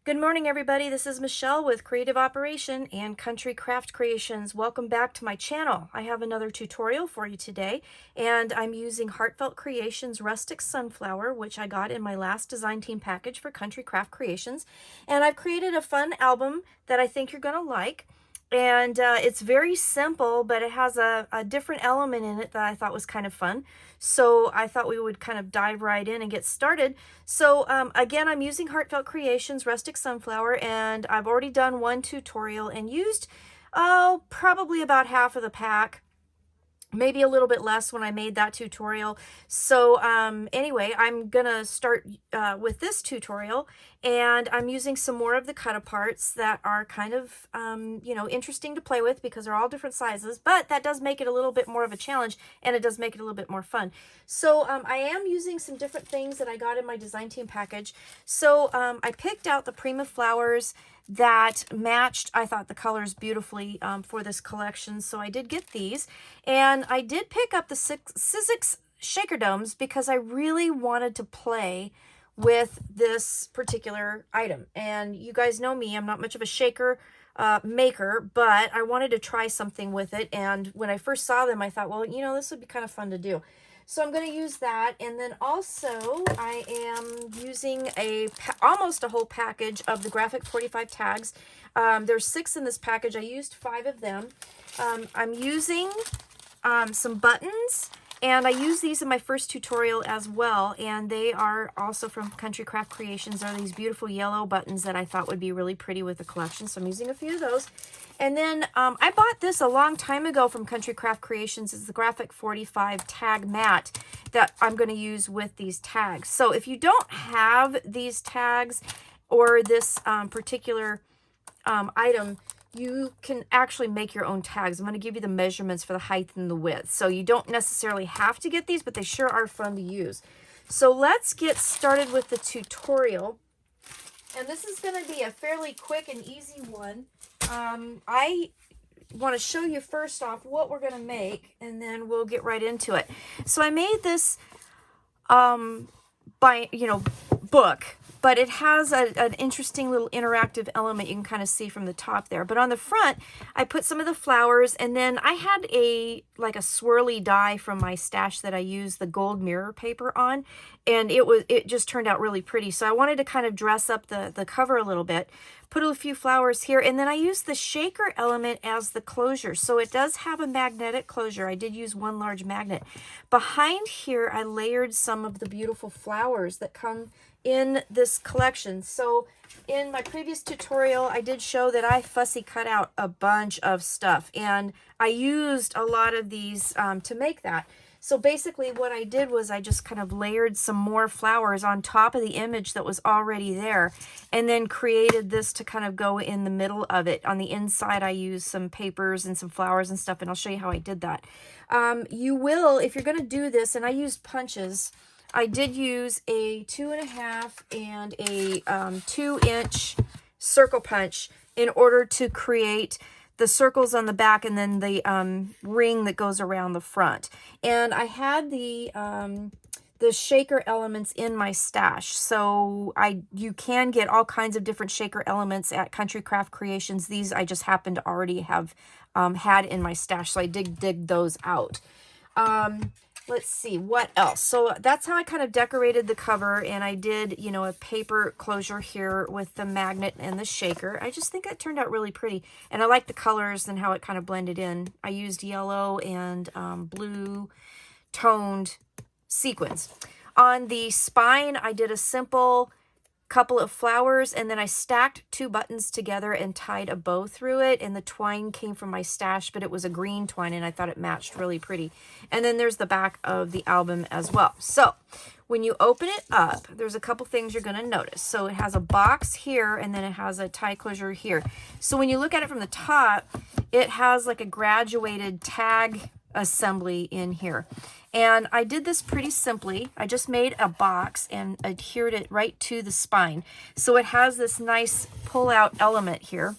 Good morning, everybody. This is Michelle with Creative Operation and Country Craft Creations. Welcome back to my channel. I have another tutorial for you today, and I'm using Heartfelt Creations Rustic Sunflower, which I got in my last design team package for Country Craft Creations. And I've created a fun album that I think you're going to like. And it's very simple, but it has a different element in it that I thought was kind of fun. So I thought we would kind of dive right in and get started. So again, I'm using Heartfelt Creations Rustic Sunflower, and I've already done one tutorial and used, probably about half of the pack. Maybe a little bit less when I made that tutorial. So anyway, I'm gonna start with this tutorial, and I'm using some more of the cut-aparts that are kind of interesting to play with because they're all different sizes, but that does make it a little bit more of a challenge, and it does make it a little bit more fun. So I am using some different things that I got in my design team package. So I picked out the Prima flowers that matched, I thought, the colors beautifully for this collection. So I did get these, and I did pick up the Sizzix shaker domes because I really wanted to play with this particular item. And you guys know me, I'm not much of a shaker maker, but I wanted to try something with it. And when I first saw them, I thought, well, this would be kind of fun to do. So I'm going to use that, and then also I am using almost a whole package of the Graphic 45 tags. There's 6 in this package. I used 5 of them. I'm using some buttons, and I used these in my first tutorial as well, and they are also from Country Craft Creations. They're these beautiful yellow buttons that I thought would be really pretty with the collection, so I'm using a few of those. And then I bought this a long time ago from Country Craft Creations. It's the Graphic 45 tag mat that I'm going to use with these tags. So if you don't have these tags or this particular item, you can actually make your own tags. I'm going to give you the measurements for the height and the width. So you don't necessarily have to get these, but they sure are fun to use. So let's get started with the tutorial. And this is going to be a fairly quick and easy one. I want to show you first off what we're going to make, and then we'll get right into it. So I made this book, but it has an interesting little interactive element you can kind of see from the top there. But on the front, I put some of the flowers, and then I had like a swirly die from my stash that I used the gold mirror paper on, and it just turned out really pretty. So I wanted to kind of dress up the cover a little bit, put a few flowers here, and then I used the shaker element as the closure. So it does have a magnetic closure. I did use one large magnet. Behind here, I layered some of the beautiful flowers that come in this collection. So in my previous tutorial, I did show that I fussy cut out a bunch of stuff, and I used a lot of these to make that. So basically what I did was I just kind of layered some more flowers on top of the image that was already there, and then created this to kind of go in the middle of it. On the inside, I used some papers and some flowers and stuff, and I'll show you how I did that. You will, if you're going to do this, and I used punches, I did use a 2.5 and a 2-inch circle punch in order to create the circles on the back and then the ring that goes around the front. And I had the shaker elements in my stash. So you can get all kinds of different shaker elements at Country Craft Creations. These I just happen to already have had in my stash, so I did dig those out. Let's see, what else? So that's how I kind of decorated the cover, and I did, a paper closure here with the magnet and the shaker. I just think it turned out really pretty, and I like the colors and how it kind of blended in. I used yellow and blue toned sequins. On the spine, I did a simple couple of flowers, and then I stacked 2 buttons together and tied a bow through it, and the twine came from my stash, but it was a green twine, and I thought it matched really pretty. And then there's the back of the album as well. So when you open it up, there's a couple things you're going to notice. So it has a box here, and then it has a tie closure here. So when you look at it from the top, it has like a graduated tag assembly in here. And I did this pretty simply. I just made a box and adhered it right to the spine. So it has this nice pull-out element here.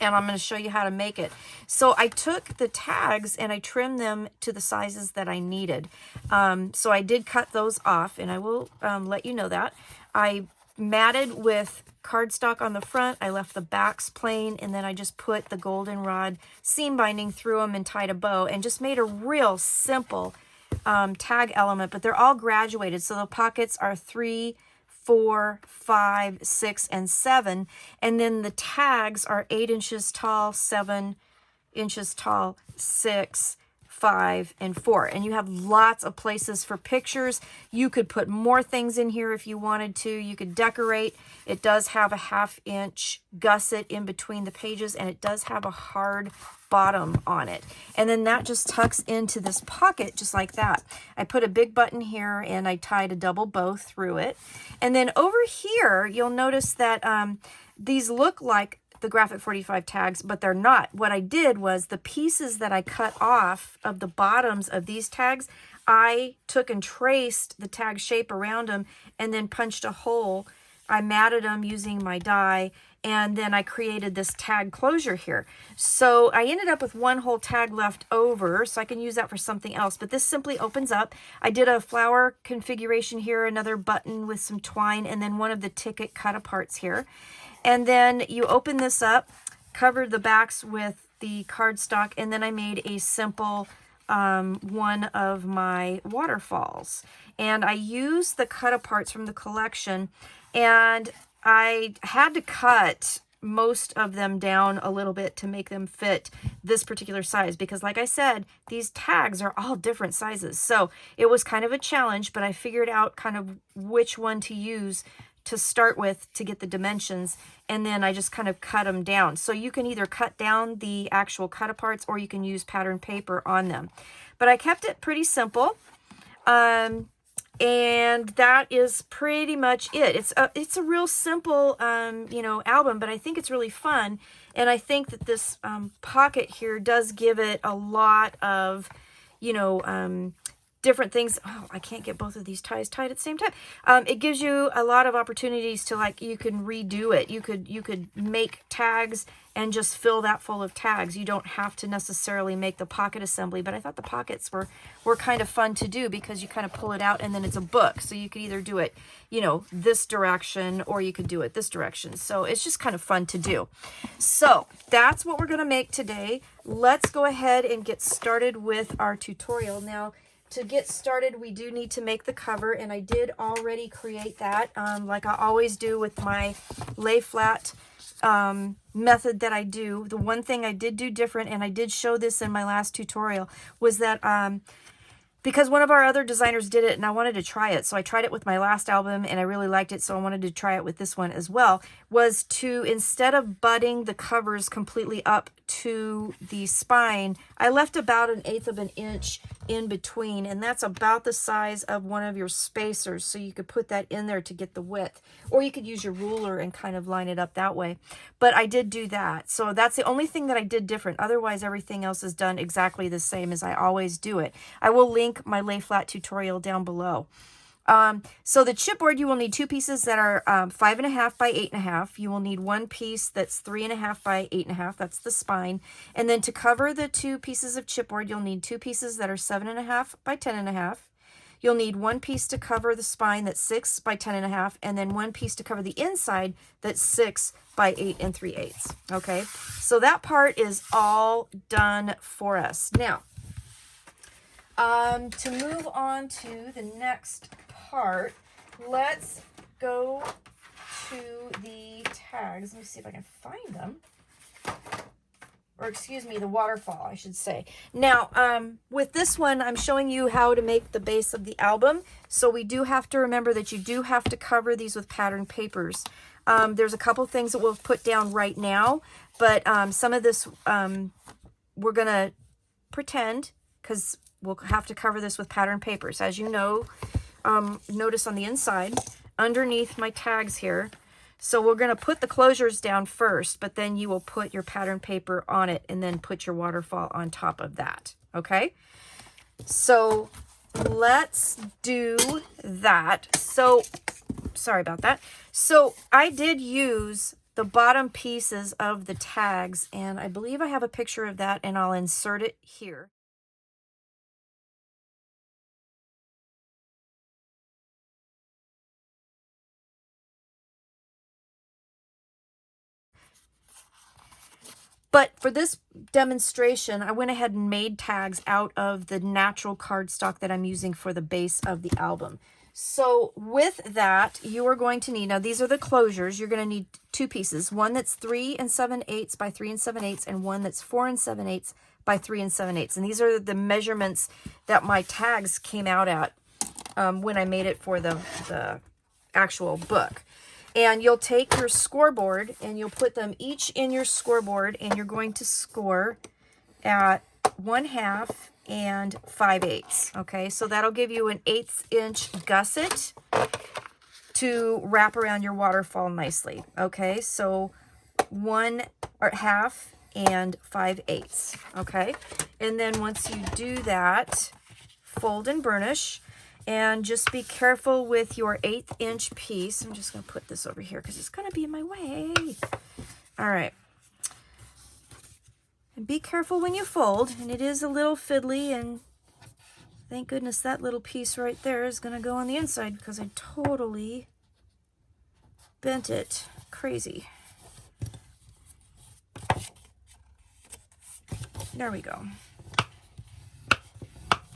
And I'm going to show you how to make it. So I took the tags and I trimmed them to the sizes that I needed. So I did cut those off, and I will let you know that. I matted with cardstock on the front. I left the backs plain, and then I just put the goldenrod seam binding through them and tied a bow and just made a real simple tag element, but they're all graduated. So the pockets are 3, 4, 5, 6, and 7. And then the tags are 8 inches tall, 7 inches tall, 6, 5, and 4. And you have lots of places for pictures. You could put more things in here if you wanted to. You could decorate. It does have a 1/2 inch gusset in between the pages, and it does have a hard bottom on it. And then that just tucks into this pocket just like that. I put a big button here, and I tied a double bow through it. And then over here, you'll notice that these look like the Graphic 45 tags, but they're not. What I did was the pieces that I cut off of the bottoms of these tags, I took and traced the tag shape around them and then punched a hole. I matted them using my die, and then I created this tag closure here. So I ended up with one whole tag left over, so I can use that for something else. But this simply opens up. I did a flower configuration here, another button with some twine, and then one of the ticket cut-aparts here. And then you open this up, cover the backs with the cardstock, and then I made a simple one of my waterfalls. And I used the cut-aparts from the collection, and I had to cut most of them down a little bit to make them fit this particular size, because like I said, these tags are all different sizes. So it was kind of a challenge, but I figured out kind of which one to use to start with to get the dimensions, and then I just kind of cut them down. So you can either cut down the actual cut-aparts, or you can use pattern paper on them. But I kept it pretty simple. And that is pretty much it. It's a real simple, you know, album, but I think it's really fun. And I think that this pocket here does give it a lot of, you know, different things. Oh, I can't get both of these ties tied at the same time. It gives you a lot of opportunities to, like, you can redo it. You could make tags and just fill that full of tags. You don't have to necessarily make the pocket assembly, but I thought the pockets were kind of fun to do, because you kind of pull it out and then it's a book. So you could either do it, you know, this direction, or you could do it this direction. So it's just kind of fun to do. So that's what we're going to make today. Let's go ahead and get started with our tutorial. Now, to get started, we do need to make the cover, and I did already create that, like I always do with my lay flat method that I do. The one thing I did do different, and I did show this in my last tutorial, was that because one of our other designers did it and I wanted to try it, so I tried it with my last album and I really liked it, so I wanted to try it with this one as well, was to, instead of butting the covers completely up to the spine, I left about 1/8 of an inch in between, and that's about the size of one of your spacers, so you could put that in there to get the width, or you could use your ruler and kind of line it up that way. But I did do that, so that's the only thing that I did different. Otherwise, everything else is done exactly the same as I always do it. I will link my lay flat tutorial down below. So the chipboard, you will need 2 pieces that are 5.5 by 8.5. You will need 1 piece that's 3.5 by 8.5. That's the spine. And then to cover the 2 pieces of chipboard, you'll need 2 pieces that are 7.5 by 10.5. You'll need 1 piece to cover the spine that's 6 by 10.5, and then 1 piece to cover the inside that's 6 by 8 3/8. Okay, so that part is all done for us. Now, to move on to the next part, let's go to the tags. Let me see if I can find them. Or excuse me, the waterfall, I should say. Now, with this one, I'm showing you how to make the base of the album. So we do have to remember that you do have to cover these with pattern papers. There's a couple things that we'll put down right now, but some of this we're going to pretend, because we'll have to cover this with pattern papers. As you know, notice on the inside, underneath my tags here, so we're going to put the closures down first, but then you will put your pattern paper on it and then put your waterfall on top of that. Okay, so let's do that. So sorry about that. So I did use the bottom pieces of the tags, and I believe I have a picture of that, and I'll insert it here. But for this demonstration, I went ahead and made tags out of the natural cardstock that I'm using for the base of the album. So with that, you are going to need, now these are the closures. You're going to need two pieces, one that's 3 7/8 by 3 7/8, and one that's 4 7/8 by 3 7/8. And these are the measurements that my tags came out at when I made it for the actual book. And you'll take your scoreboard and you'll put them each in your scoreboard, and you're going to score at 1/2 and 5/8. Okay, so that'll give you an 1/8 inch gusset to wrap around your waterfall nicely. Okay, so 1/2 and 5/8. Okay, and then once you do that, fold and burnish. And just be careful with your 1/8 inch piece. I'm just going to put this over here because it's going to be in my way. All right. And be careful when you fold. And it is a little fiddly. And thank goodness that little piece right there is going to go on the inside because I totally bent it. Crazy. There we go.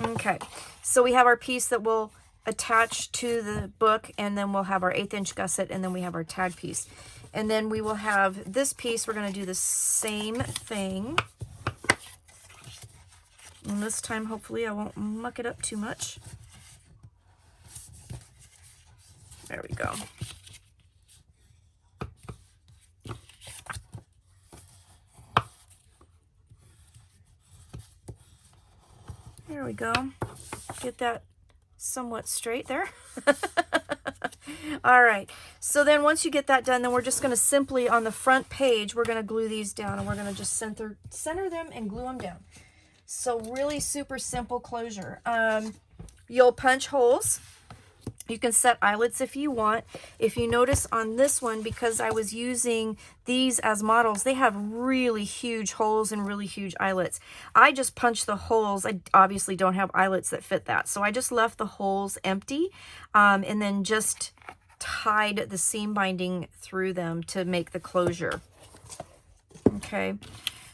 Okay, so we have our piece that will attach to the book, and then we'll have our 1/8 inch gusset, and then we have our tag piece. And then we will have this piece, we're going to do the same thing. And this time, hopefully, I won't muck it up too much. There we go. There we go. Get that somewhat straight there. All right. So then once you get that done, then we're just going to simply, on the front page, we're going to glue these down, and we're going to just center them and glue them down. So really super simple closure. You'll punch holes. You can set eyelets if you want. If you notice on this one, because I was using these as models, they have really huge holes and really huge eyelets. I just punched the holes. I obviously don't have eyelets that fit that. So I just left the holes empty and then just tied the seam binding through them to make the closure. Okay.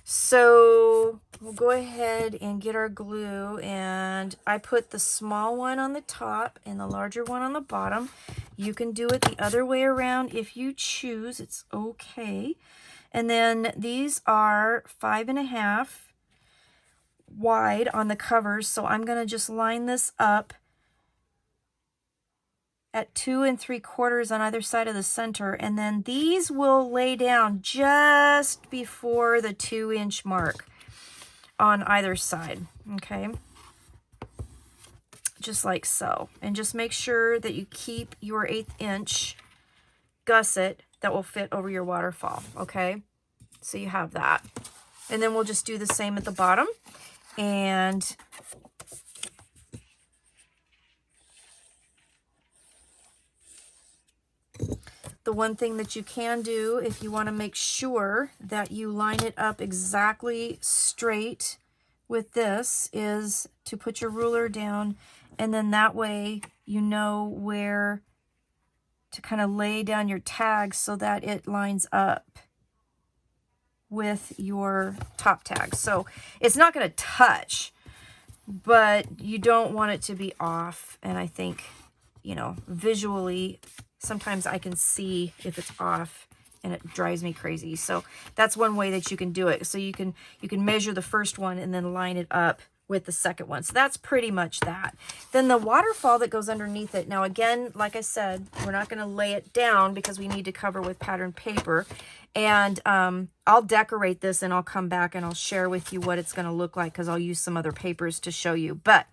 So we'll go ahead and get our glue, and I put the small one on the top and the larger one on the bottom. You can do it the other way around if you choose. It's okay. And then these are 5.5 wide on the covers, so I'm going to just line this up at 2 3/4 on either side of the center, and then these will lay down just before the 2 inch mark on either side. Okay, just like so. And just make sure that you keep your 1/8 inch gusset that will fit over your waterfall. Okay, so you have that, and then we'll just do the same at the bottom. And the one thing that you can do if you want to make sure that you line it up exactly straight with this is to put your ruler down, and then that way you know where to kind of lay down your tag so that it lines up with your top tag. So it's not going to touch, but you don't want it to be off. And I think, you know, visually, sometimes I can see if it's off and it drives me crazy. So that's one way that you can do it. So you can measure the first one and then line it up with the second one. So that's pretty much that. Then the waterfall that goes underneath it. Now again, like I said, we're not going to lay it down because we need to cover with pattern paper. And I'll decorate this and I'll come back and I'll share with you what it's going to look like because I'll use some other papers to show you. But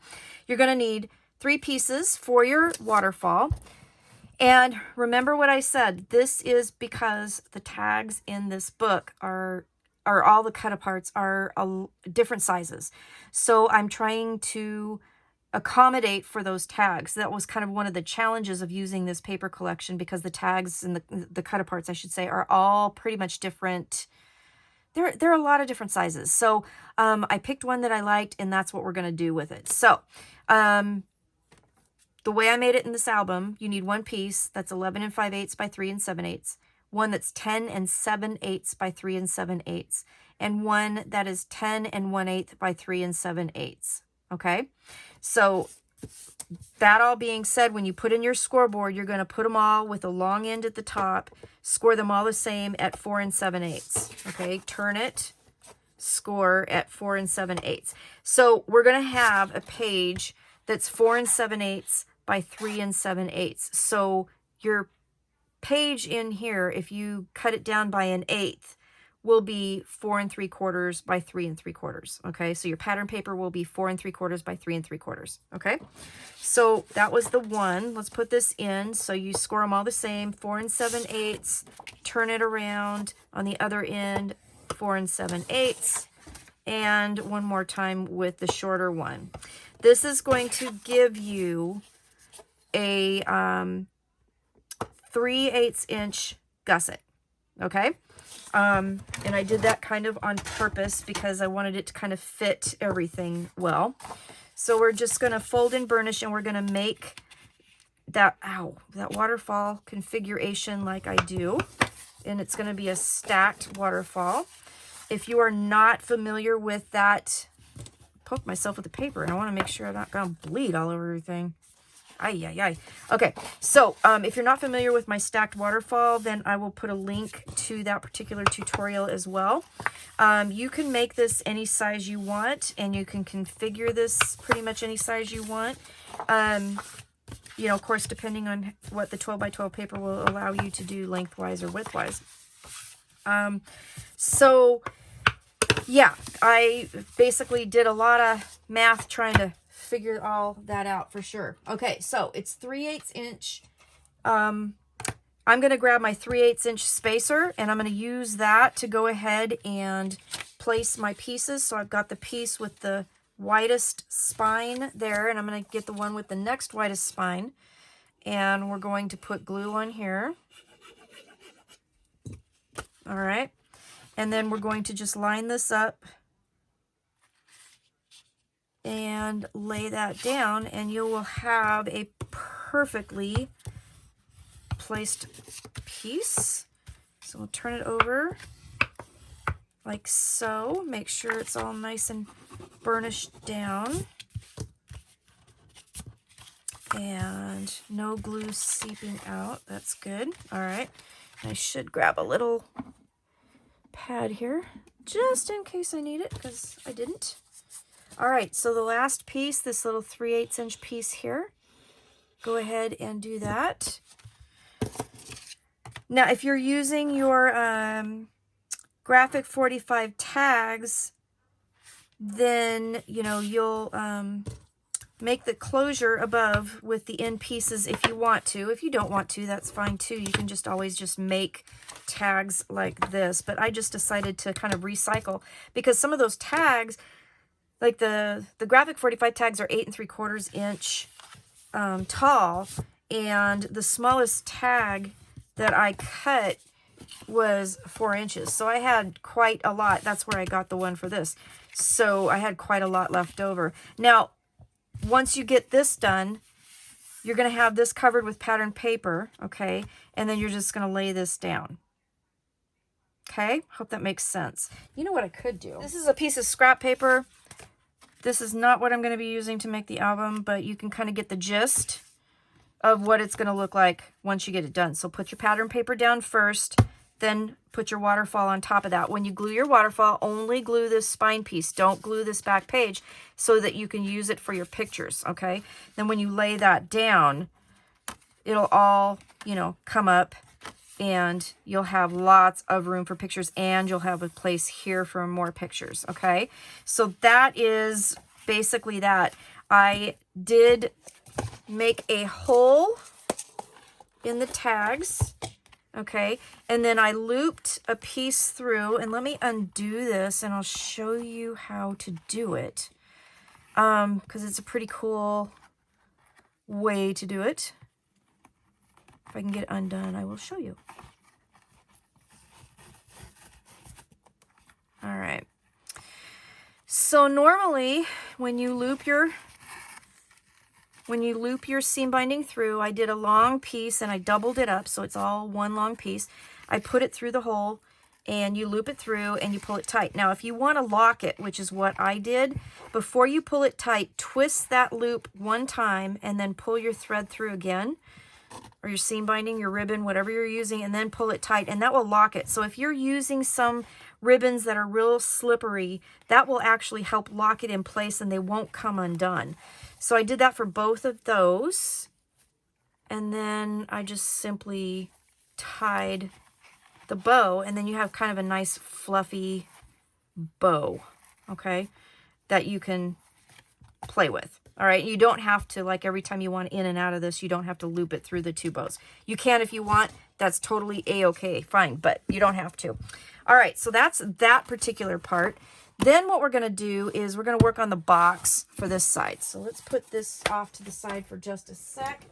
you're going to need 3 pieces for your waterfall. And remember what I said, this is because the tags in this book are all the cut aparts are different sizes. So I'm trying to accommodate for those tags. That was kind of one of the challenges of using this paper collection because the tags and the cut aparts, I should say, are all pretty much different. There are a lot of different sizes. So I picked one that I liked, and that's what we're going to do with it. So the way I made it in this album, you need one piece that's 11 5/8 by 3 7/8, one that's 10 7/8 by 3 7/8, and one that is 10 1/8 by 3 7/8. Okay, so that all being said, when you put in your scoreboard, you're going to put them all with a long end at the top, score them all the same at 4 7/8. Okay, turn it, score at 4 7/8. So we're going to have a page that's 4 7/8 by 3 7/8. So your page in here, if you cut it down by 1/8, will be 4 3/4 by 3 3/4. Okay, so your pattern paper will be 4 3/4 by 3 3/4. Okay, so that was the one. Let's put this in. So you score them all the same, 4 7/8, turn it around on the other end, 4 7/8, and one more time with the shorter one. This is going to give you a 3/8 inch gusset. Okay, and I did that kind of on purpose because I wanted it to kind of fit everything well. So we're just going to fold and burnish, and we're going to make that, that waterfall configuration like I do. And it's going to be a stacked waterfall. If you are not familiar with that, poke myself with the paper, and I want to make sure I'm not going to bleed all over everything. Ay, ay, ay. Okay, so if you're not familiar with my stacked waterfall, then I will put a link to that particular tutorial as well. You can make this any size you want, and you can configure this pretty much any size you want. You know, of course, depending on what the 12 by 12 paper will allow you to do lengthwise or widthwise. So, yeah, I basically did a lot of math trying to figure all that out for sure. Okay, so it's 3/8 inch. I'm going to grab my 3/8 inch spacer, and I'm going to use that to go ahead and place my pieces. So I've got the piece with the widest spine there, and I'm going to get the one with the next widest spine, and we're going to put glue on here. All right, and then we're going to just line this up and lay that down, and you will have a perfectly placed piece. So we'll turn it over like so. Make sure it's all nice and burnished down, and no glue seeping out. That's good. All right, I should grab a little pad here just in case I need it, because I didn't. All right, so the last piece, this little 3/8 inch piece here, go ahead and do that. Now, if you're using your graphic 45 tags, then, you know, you'll make the closure above with the end pieces if you want to. If you don't want to, that's fine too. You can just always just make tags like this. But I just decided to kind of recycle, because some of those tags, like the graphic 45 tags, are 8 3/4 inch tall, and the smallest tag that I cut was 4 inches. So I had quite a lot. That's where I got the one for this. So I had quite a lot left over. Now, once you get this done, you're going to have this covered with pattern paper, okay? And then you're just going to lay this down. Okay? Hope that makes sense. You know what I could do? This is a piece of scrap paper. This is not what I'm going to be using to make the album, but you can kind of get the gist of what it's going to look like once you get it done. So put your pattern paper down first, then put your waterfall on top of that. When you glue your waterfall, only glue this spine piece. Don't glue this back page, so that you can use it for your pictures, okay? Then when you lay that down, it'll all, you know, come up, and you'll have lots of room for pictures, and you'll have a place here for more pictures, okay? So that is basically that. I did make a hole in the tags, okay? And then I looped a piece through, and let me undo this, and I'll show you how to do it, because it's a pretty cool way to do it. If I can get it undone, I will show you. All right. So normally, when you loop your seam binding through, I did a long piece and I doubled it up, so it's all one long piece. I put it through the hole, and you loop it through and you pull it tight. Now, if you want to lock it, which is what I did, before you pull it tight, twist that loop one time and then pull your thread through again, or your seam binding, your ribbon, whatever you're using, and then pull it tight, and that will lock it. So if you're using some ribbons that are real slippery, that will actually help lock it in place and they won't come undone. So I did that for both of those, and then I just simply tied the bow, and then you have kind of a nice fluffy bow, okay, that you can play with. All right, you don't have to, like every time you want in and out of this, you don't have to loop it through the two bows. You can if you want, that's totally a-okay, fine, but you don't have to. All right, so that's that particular part. Then what we're gonna do is we're gonna work on the box for this side. So let's put this off to the side for just a sec.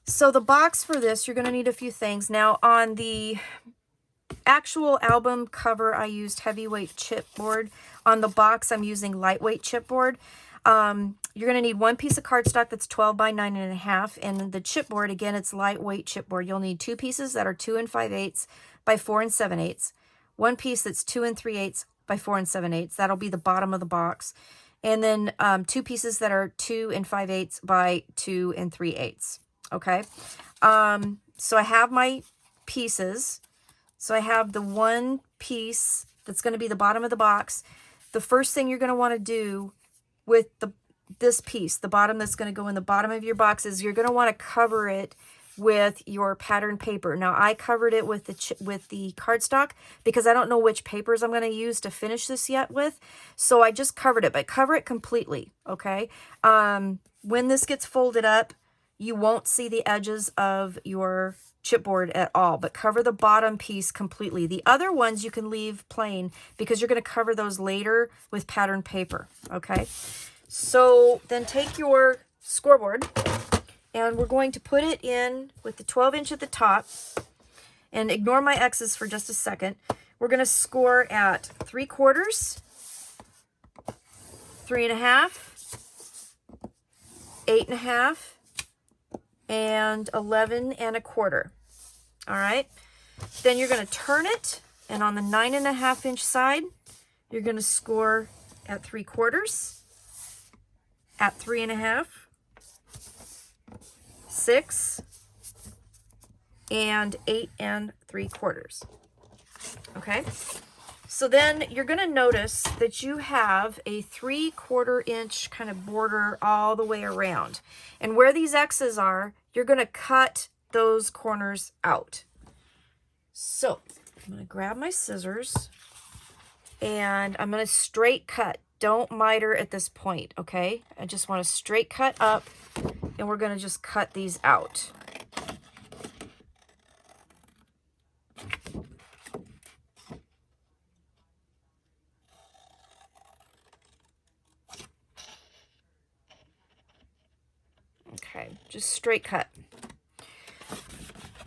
So the box for this, you're going to need a few things. Now, on the actual album cover, I used heavyweight chipboard. On the box, I'm using lightweight chipboard. You're going to need one piece of cardstock that's 12 by 9.5. And the chipboard, again, it's lightweight chipboard. You'll need two pieces that are 2 5/8 by 4 7/8. One piece that's 2 3/8 by 4 7/8. That'll be the bottom of the box. And then two pieces that are 2 5/8 by 2 3/8. Okay, so I have my pieces. So I have the one piece that's going to be the bottom of the box. The first thing you're going to want to do with this piece, the bottom that's going to go in the bottom of your box, is you're going to want to cover it with your pattern paper. Now, I covered it with the cardstock because I don't know which papers I'm going to use to finish this yet with. So I just covered it, but cover it completely, okay? When this gets folded up, you won't see the edges of your chipboard at all, but cover the bottom piece completely. The other ones you can leave plain because you're going to cover those later with pattern paper, okay? So then take your scoreboard and we're going to put it in with the 12 inch at the top, and ignore my X's for just a second. We're going to score at 3/4, 3.5, 8.5, and 11 1/4. All right, then you're going to turn it, and on the 9.5 inch side you're going to score at 3/4, at 3.5, 6, and 8 3/4. Okay, so then you're going to notice that you have a 3/4 inch kind of border all the way around. And where these X's are, you're going to cut those corners out. So I'm going to grab my scissors and I'm going to straight cut. Don't miter at this point, okay? I just want to straight cut up, and we're going to just cut these out. Okay, just straight cut.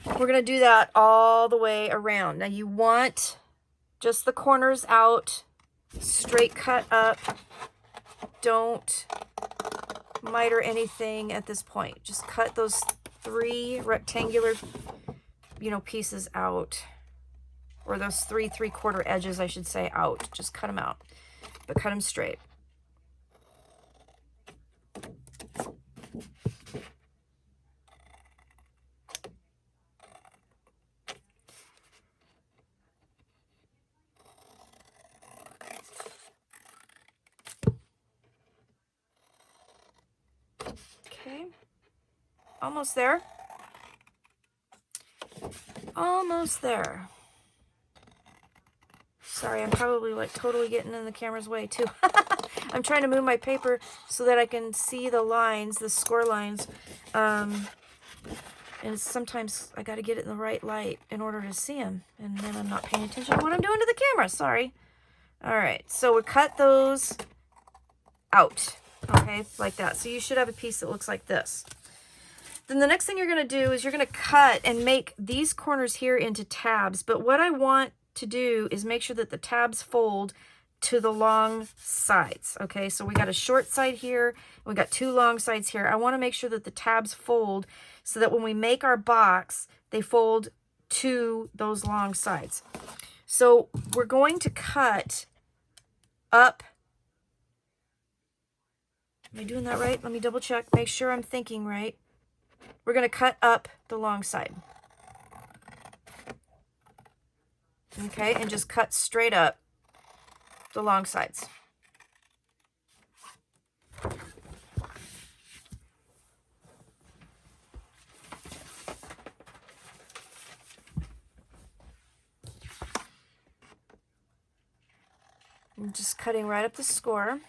We're going to do that all the way around. Now you want just the corners out, straight cut up. Don't miter anything at this point. Just cut those 3 rectangular, pieces out, or those 3 3/4 edges, I should say, out. Just cut them out, but cut them straight. Okay, almost there. Almost there. Sorry, I'm probably like totally getting in the camera's way too. I'm trying to move my paper so that I can see the lines, the score lines. And sometimes I got to get it in the right light in order to see them. And then I'm not paying attention to what I'm doing to the camera. Sorry. All right, so we cut those out. Okay, like that. So you should have a piece that looks like this. Then the next thing you're going to do is you're going to cut and make these corners here into tabs. But what I want to do is make sure that the tabs fold to the long sides. Okay, so we got a short side here, and we got 2 long sides here. I want to make sure that the tabs fold so that when we make our box, they fold to those long sides. So we're going to cut up. Am I doing that right? Let me double check, make sure I'm thinking right. We're going to cut up the long side. Okay, and just cut straight up the long sides. I'm just cutting right up the score.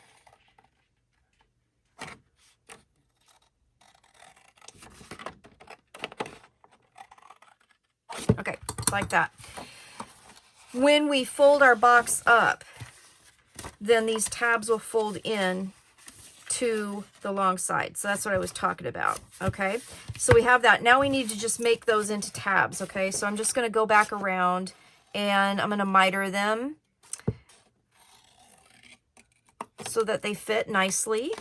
Okay, like that. When we fold our box up, then these tabs will fold in to the long side. So that's what I was talking about. Okay, so we have that. Now we need to just make those into tabs. Okay, so I'm just going to go back around and I'm going to miter them so that they fit nicely.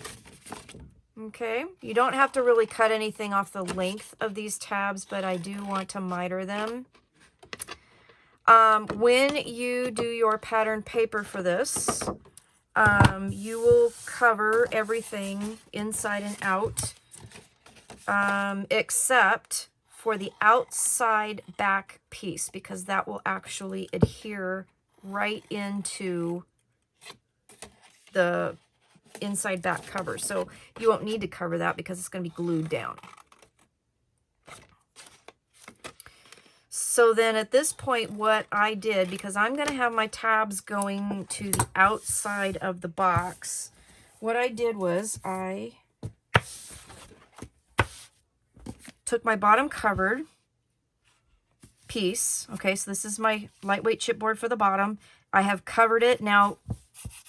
Okay, you don't have to really cut anything off the length of these tabs, but I do want to miter them. When you do your pattern paper for this, you will cover everything inside and out, except for the outside back piece, because that will actually adhere right into the inside back cover. So you won't need to cover that because it's going to be glued down. So then at this point, what I did, because I'm going to have my tabs going to the outside of the box, what I did was I took my bottom covered piece. Okay, so this is my lightweight chipboard for the bottom. I have covered it. Now,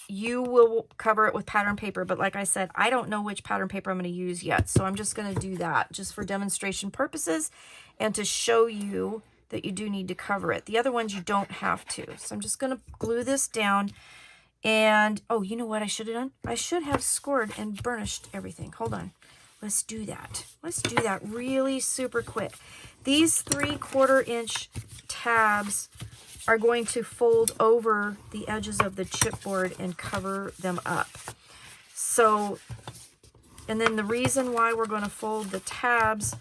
you will cover it with pattern paper, but like I said, I don't know which pattern paper I'm going to use yet. So I'm just going to do that just for demonstration purposes and to show you that you do need to cover it. The other ones you don't have to. So I'm just going to glue this down. And, oh, you know what I should have done? I should have scored and burnished everything. Hold on. Let's do that. Let's do that really super quick. These 3/4 inch tabs are going to fold over the edges of the chipboard and cover them up. So, and then the reason why we're going to fold the tabs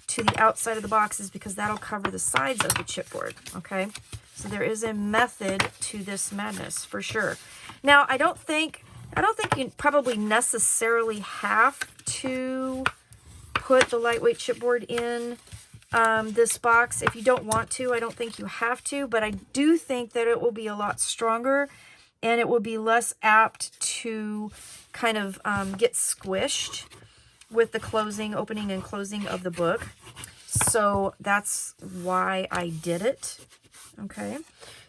to the outside of the box is because that'll cover the sides of the chipboard, okay? So there is a method to this madness for sure. Now, I don't think you probably necessarily have to put the lightweight chipboard in this box. If you don't want to, I don't think you have to, but I do think that it will be a lot stronger and it will be less apt to kind of get squished with the opening and closing of the book. So that's why I did it. Okay.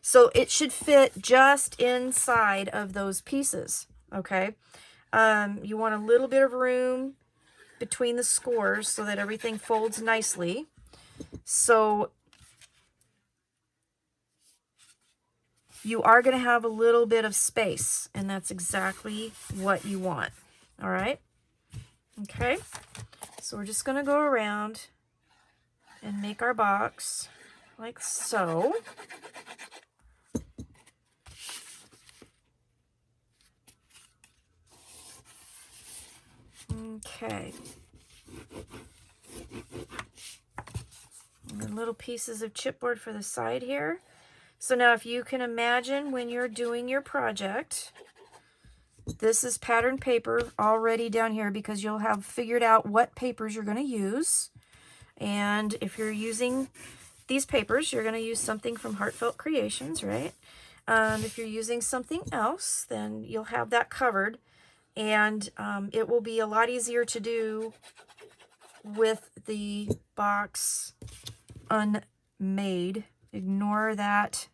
So it should fit just inside of those pieces. Okay. You want a little bit of room between the scores so that everything folds nicely. So you are going to have a little bit of space, and that's exactly what you want. All right. Okay. So we're just going to go around and make our box like so. Okay. And then little pieces of chipboard for the side here. So now if you can imagine when you're doing your project, this is pattern paper already down here because you'll have figured out what papers you're going to use. And if you're using these papers, you're going to use something from Heartfelt Creations, right? If you're using something else, then you'll have that covered. And it will be a lot easier to do with the box unmade. Ignore that.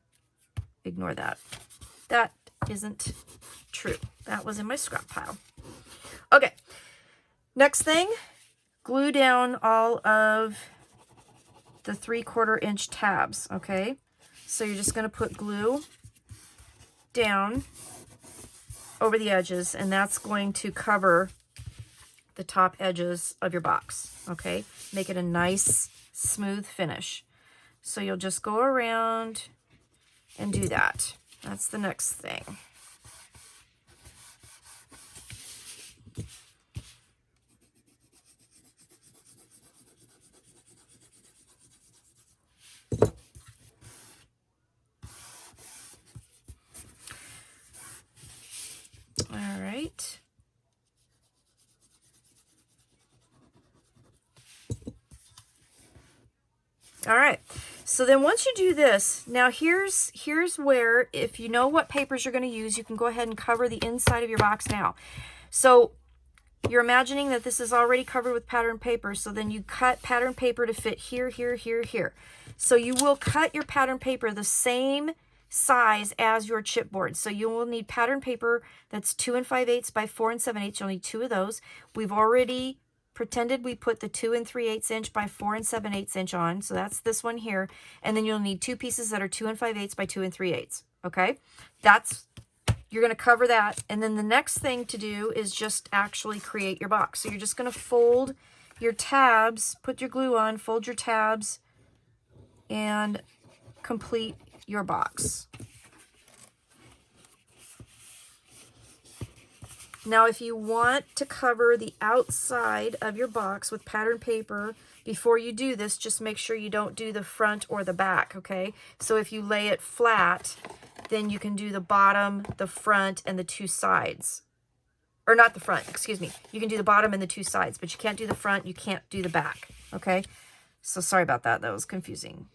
Ignore that. That isn't true. That was in my scrap pile. Okay. Next thing, glue down all of the 3/4 inch tabs. Okay. So you're just going to put glue down over the edges, and that's going to cover the top edges of your box, okay? Make it a nice, smooth finish. So you'll just go around and do that. That's the next thing. All right. All right. So then once you do this, now here's where, if you know what papers you're going to use, you can go ahead and cover the inside of your box now. So you're imagining that this is already covered with pattern paper, so then you cut pattern paper to fit here, here, here, here. So you will cut your pattern paper the same size as your chipboard. So you will need pattern paper that's 2 5/8 by 4 7/8. You'll need 2 of those. We've already pretended we put the 2 3/8 inch by 4 7/8 inch on. So that's this one here. And then you'll need 2 pieces that are 2 5/8 by 2 3/8. Okay. You're going to cover that. And then the next thing to do is just actually create your box. So you're just going to fold your tabs, put your glue on, fold your tabs, and complete your box. Now, if you want to cover the outside of your box with pattern paper, before you do this, just make sure you don't do the front or the back, okay? So if you lay it flat, then you can do the bottom, the front, and the 2 sides. Or not the front, excuse me. You can do the bottom and the 2 sides, but you can't do the front, you can't do the back, okay? So sorry about that, that was confusing.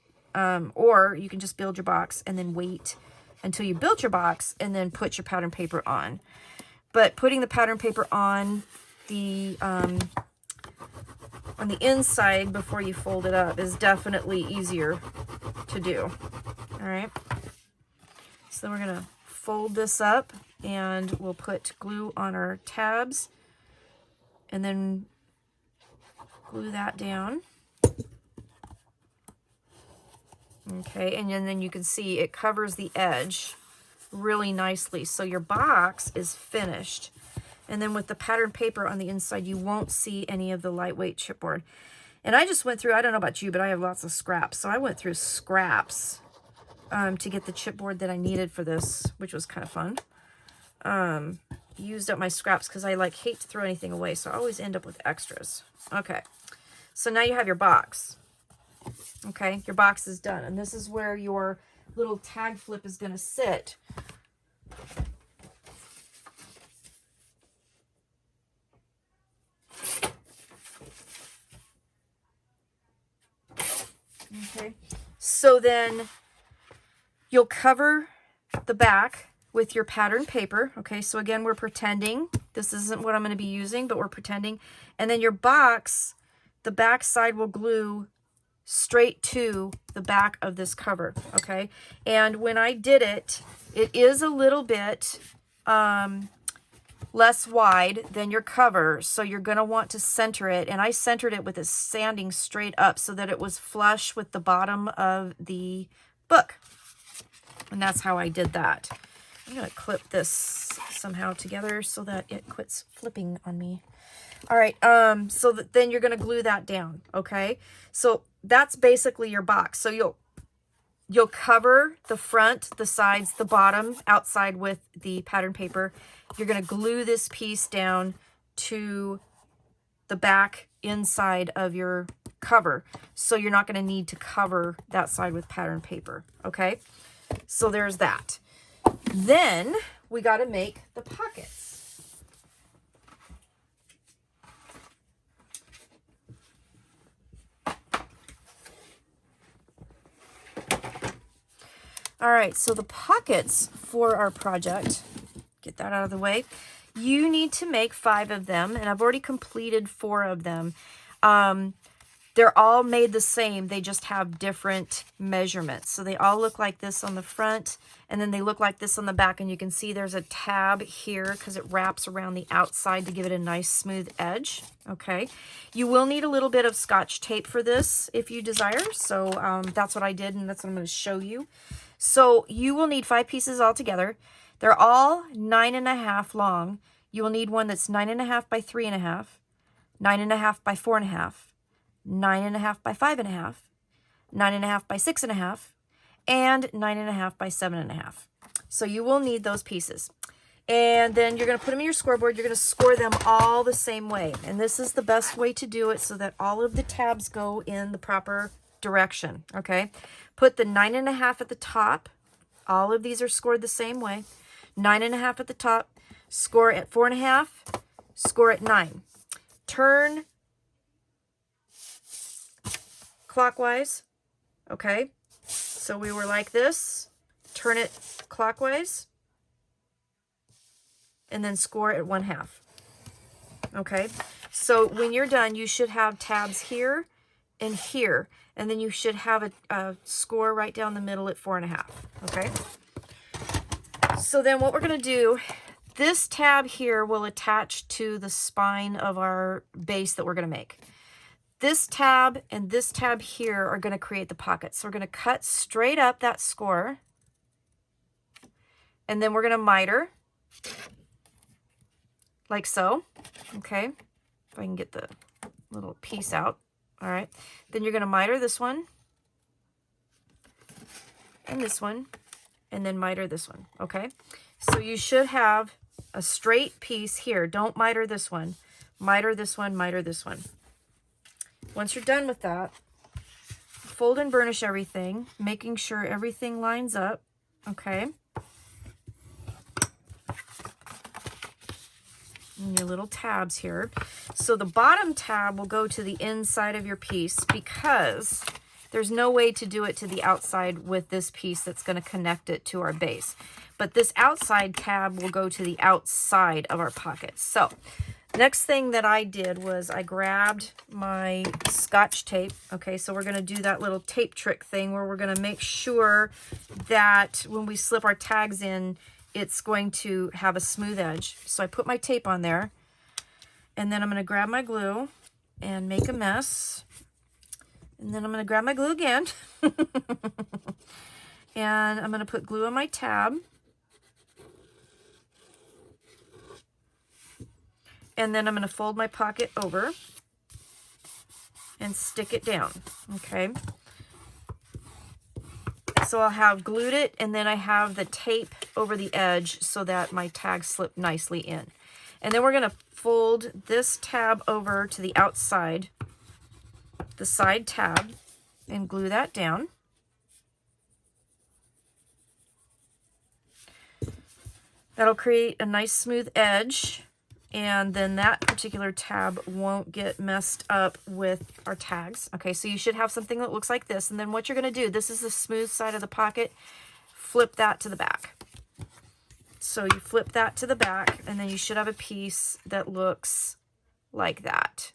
Or you can just build your box and then wait until you build your box and then put your pattern paper on. But putting the pattern paper on the inside before you fold it up is definitely easier to do. All right. So we're gonna fold this up and we'll put glue on our tabs and then glue that down. Okay, and then you can see it covers the edge really nicely. So your box is finished. And then with the pattern paper on the inside, you won't see any of the lightweight chipboard. And I just went through, I don't know about you, but I have lots of scraps. So I went through scraps to get the chipboard that I needed for this, which was kind of fun. Used up my scraps because I hate to throw anything away. So I always end up with extras. Okay, so now you have your box. Okay, your box is done. And this is where your little tag flip is going to sit. Okay, so then you'll cover the back with your pattern paper. Okay, so again, we're pretending. This isn't what I'm going to be using, but we're pretending. And then your box, the back side will glue straight to the back of this cover, okay? And when I did it, it is a little bit less wide than your cover, so you're going to want to center it. And I centered it with a sanding straight up so that it was flush with the bottom of the book. And that's how I did that. I'm going to clip this somehow together so that it quits flipping on me. All right, so then you're going to glue that down, okay? So that's basically your box. So you'll cover the front, the sides, the bottom, outside with the pattern paper. You're going to glue this piece down to the back inside of your cover. So you're not going to need to cover that side with pattern paper, okay? So there's that. Then we got to make the pockets. All right, so the pockets for our project, get that out of the way. You need to make 5 of them, and I've already completed 4 of them. They're all made the same. They just have different measurements. So they all look like this on the front, and then they look like this on the back. And you can see there's a tab here because it wraps around the outside to give it a nice smooth edge. Okay. You will need a little bit of Scotch tape for this if you desire. So that's what I did, and that's what I'm going to show you. So you will need 5 pieces altogether. They're all 9.5 long. You will need one that's 9.5 by 3.5, 9.5 by 4.5, 9.5 by 5.5, 9.5 by 6.5, and 9.5 by 7.5. So you will need those pieces. And then you're going to put them in your scoreboard. You're going to score them all the same way. And this is the best way to do it so that all of the tabs go in the proper direction. Okay. Put the 9.5 at the top. All of these are scored the same way. 9.5 at the top. Score at 4.5. Score at 9. Turn clockwise. Okay. So we were like this. Turn it clockwise. And then score at 1/2. Okay, so when you're done, you should have tabs here and here, and then you should have a score right down the middle at 4.5. Okay, so then what we're going to do, this tab here will attach to the spine of our base that we're going to make. This tab and this tab here are going to create the pockets. So we're going to cut straight up that score, and then we're going to miter. Like so. Okay, if I can get the little piece out. All right, then you're going to miter this one and this one, and then miter this one. Okay, so you should have a straight piece here. Don't miter this one. Miter this one, miter this one. Once you're done with that, fold and burnish everything, making sure everything lines up. Okay, and your little tabs here. So the bottom tab will go to the inside of your piece because there's no way to do it to the outside with this piece that's going to connect it to our base. But this outside tab will go to the outside of our pocket. So next thing that I did was I grabbed my Scotch tape. Okay, so we're going to do that little tape trick thing where we're going to make sure that when we slip our tags in, it's going to have a smooth edge. So I put my tape on there, and then I'm going to grab my glue and make a mess. And then I'm going to grab my glue again. And I'm going to put glue on my tab. And then I'm going to fold my pocket over and stick it down. Okay. So I'll have glued it, and then I have the tape over the edge so that my tags slip nicely in. And then we're going to fold this tab over to the outside, the side tab, and glue that down. That'll create a nice smooth edge, and then that particular tab won't get messed up with our tags. Okay, so you should have something that looks like this. And then what you're going to do, this is the smooth side of the pocket, flip that to the back. So you flip that to the back, and then you should have a piece that looks like that.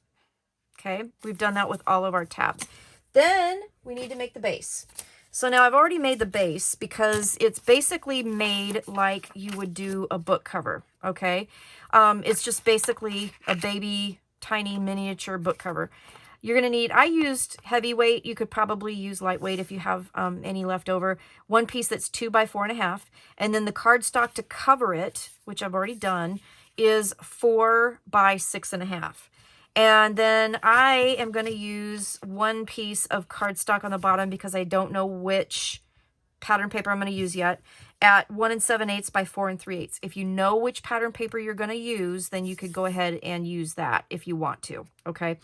Okay, we've done that with all of our tabs. Then we need to make the base. So now I've already made the base because it's basically made like you would do a book cover, okay? It's just basically a baby, tiny, miniature book cover. You're going to need, I used heavyweight. You could probably use lightweight if you have any left over. One piece that's 2 by 4.5. And then the cardstock to cover it, which I've already done, is 4 by 6.5. And then I am going to use one piece of cardstock on the bottom because I don't know which pattern paper I'm going to use yet, at 1 7/8 by 4 3/8. If you know which pattern paper you're going to use, then you could go ahead and use that if you want to, okay?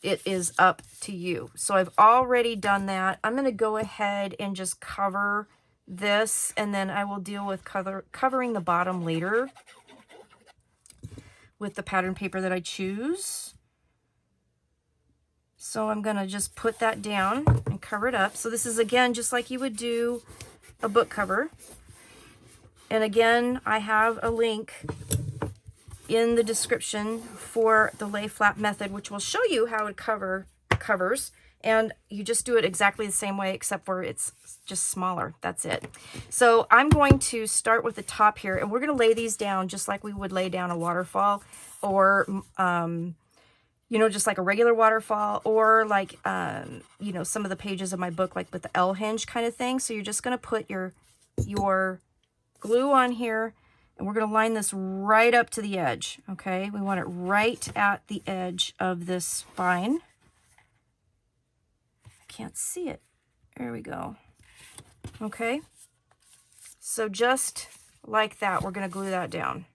It is up to you. So I've already done that. I'm going to go ahead and just cover this, and then I will deal with covering the bottom later with the pattern paper that I choose. So I'm going to just put that down and cover it up. So this is, again, just like you would do a book cover. And again, I have a link in the description for the lay flat method, which will show you how to cover covers. And you just do it exactly the same way, except for it's just smaller. That's it. So I'm going to start with the top here, and we're going to lay these down just like we would lay down a waterfall, or you know, just like a regular waterfall, or like, you know, some of the pages of my book, like with the L hinge kind of thing. So you're just going to put your glue on here, and we're going to line this right up to the edge. Okay. We want it right at the edge of this spine. I can't see it. There we go. Okay. So just like that, we're going to glue that down.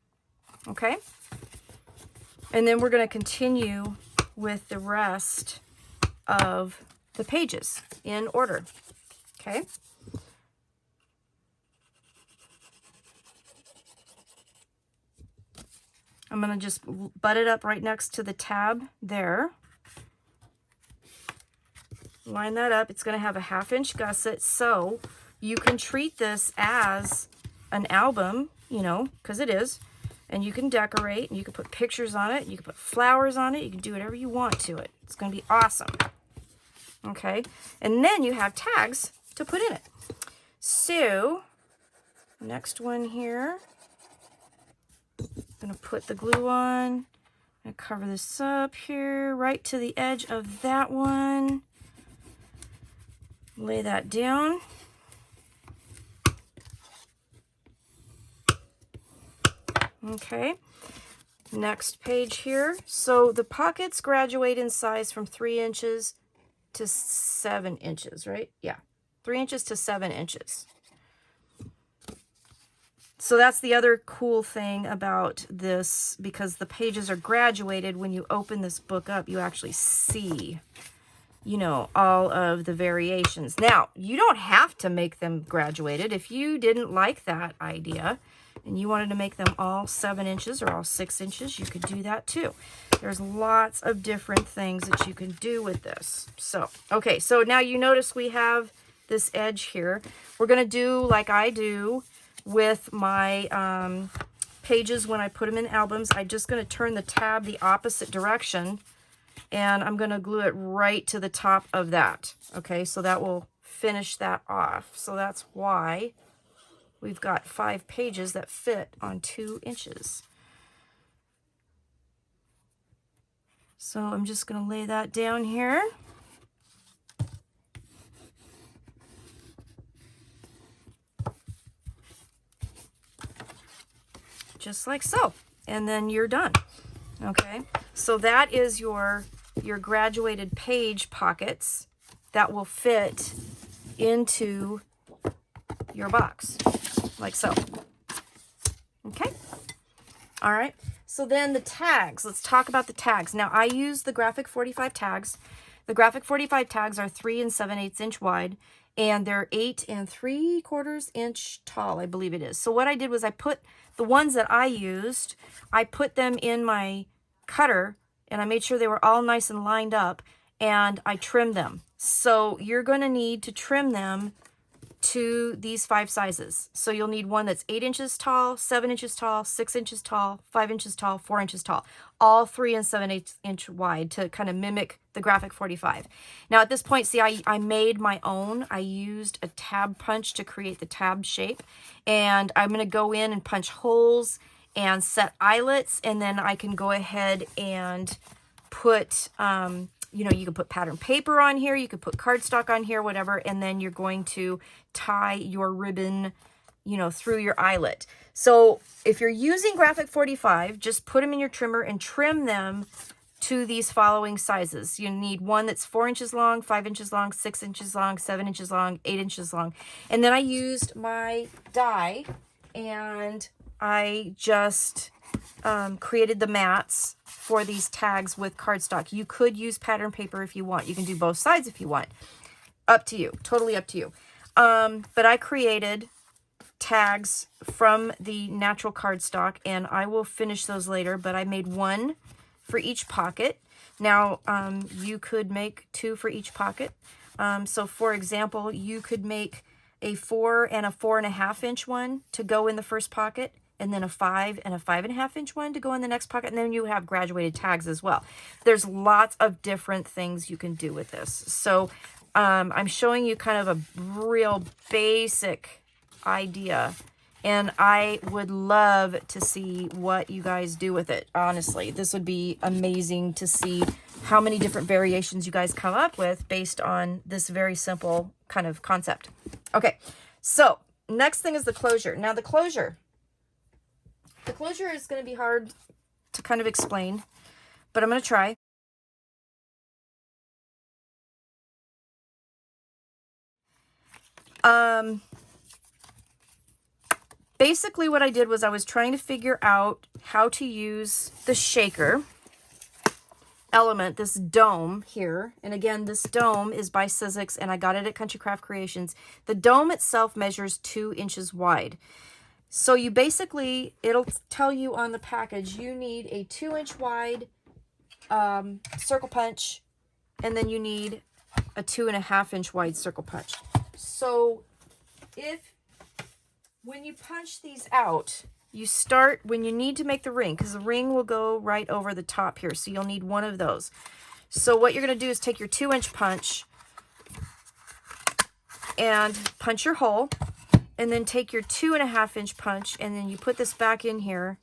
Okay. And then we're going to continue with the rest of the pages in order. Okay. I'm going to just butt it up right next to the tab there. Line that up. It's going to have a 1/2 inch gusset, so you can treat this as an album, you know, because it is. And you can decorate, and you can put pictures on it, you can put flowers on it, you can do whatever you want to it. It's going to be awesome. Okay, and then you have tags to put in it. So, next one here, I'm going to put the glue on, and cover this up here, right to the edge of that one. Lay that down. Okay, next page here. So the pockets graduate in size from 3 inches to 7 inches, right? Yeah, 3 inches to 7 inches. So that's the other cool thing about this, because the pages are graduated. When you open this book up, you actually see, you know, all of the variations. Now, you don't have to make them graduated. If you didn't like that idea and you wanted to make them all 7 inches or all 6 inches, you could do that too. There's lots of different things that you can do with this. So, okay, so now you notice we have this edge here. We're going to do like I do with my pages when I put them in albums. I'm just going to turn the tab the opposite direction, and I'm going to glue it right to the top of that. Okay, so that will finish that off. So that's why we've got 5 pages that fit on 2 inches. So I'm just going to lay that down here. Just like so. And then you're done. Okay, so that is your graduated page pockets that will fit into your box, like so. Okay, all right, so then the tags. Let's talk about the tags. Now, I use the Graphic 45 tags. The Graphic 45 tags are 3 7/8 inch wide, and they're 8 3/4 inch tall, I believe it is. So what I did was I put the ones that I used, I put them in my cutter, and I made sure they were all nice and lined up, and I trimmed them. So you're going to need to trim them to these 5 sizes. So you'll need one that's 8 inches tall, 7 inches tall, 6 inches tall, 5 inches tall, 4 inches tall, all 3 7/8 inch wide to kind of mimic the Graphic 45. Now at this point, see, I made my own. I used a tab punch to create the tab shape, and I'm going to go in and punch holes and set eyelets, and then I can go ahead and put, you know, you can put pattern paper on here, you could put cardstock on here, whatever, and then you're going to tie your ribbon, you know, through your eyelet. So if you're using Graphic 45, just put them in your trimmer and trim them to these following sizes. You need one that's 4 inches long, 5 inches long, 6 inches long, 7 inches long, 8 inches long. And then I used my die, and I just created the mats for these tags with cardstock. You could use pattern paper if you want. You can do both sides if you want. Up to you. Totally up to you. But I created tags from the natural cardstock, and I will finish those later, but I made one for each pocket. Now, you could make 2 for each pocket. So for example, you could make a 4 and a 4.5 inch one to go in the first pocket, and then a 5 and a 5.5 inch one to go in the next pocket, and then you have graduated tags as well. There's lots of different things you can do with this. So I'm showing you kind of a real basic idea, and I would love to see what you guys do with it. Honestly, this would be amazing to see how many different variations you guys come up with based on this very simple kind of concept. Okay, so next thing is the closure. Now the closure is going to be hard to kind of explain, but I'm going to try. Basically what I did was I was trying to figure out how to use the shaker element, this dome here. And again, this dome is by Sizzix, and I got it at Country Craft Creations. The dome itself measures 2 inches wide. So you basically, it'll tell you on the package, you need a 2-inch wide circle punch, and then you need a 2.5-inch wide circle punch. So when you punch these out, you start when you need to make the ring, because the ring will go right over the top here. So you'll need one of those. So what you're going to do is take your 2-inch punch and punch your hole, and then take your 2.5-inch punch, and then you put this back in here,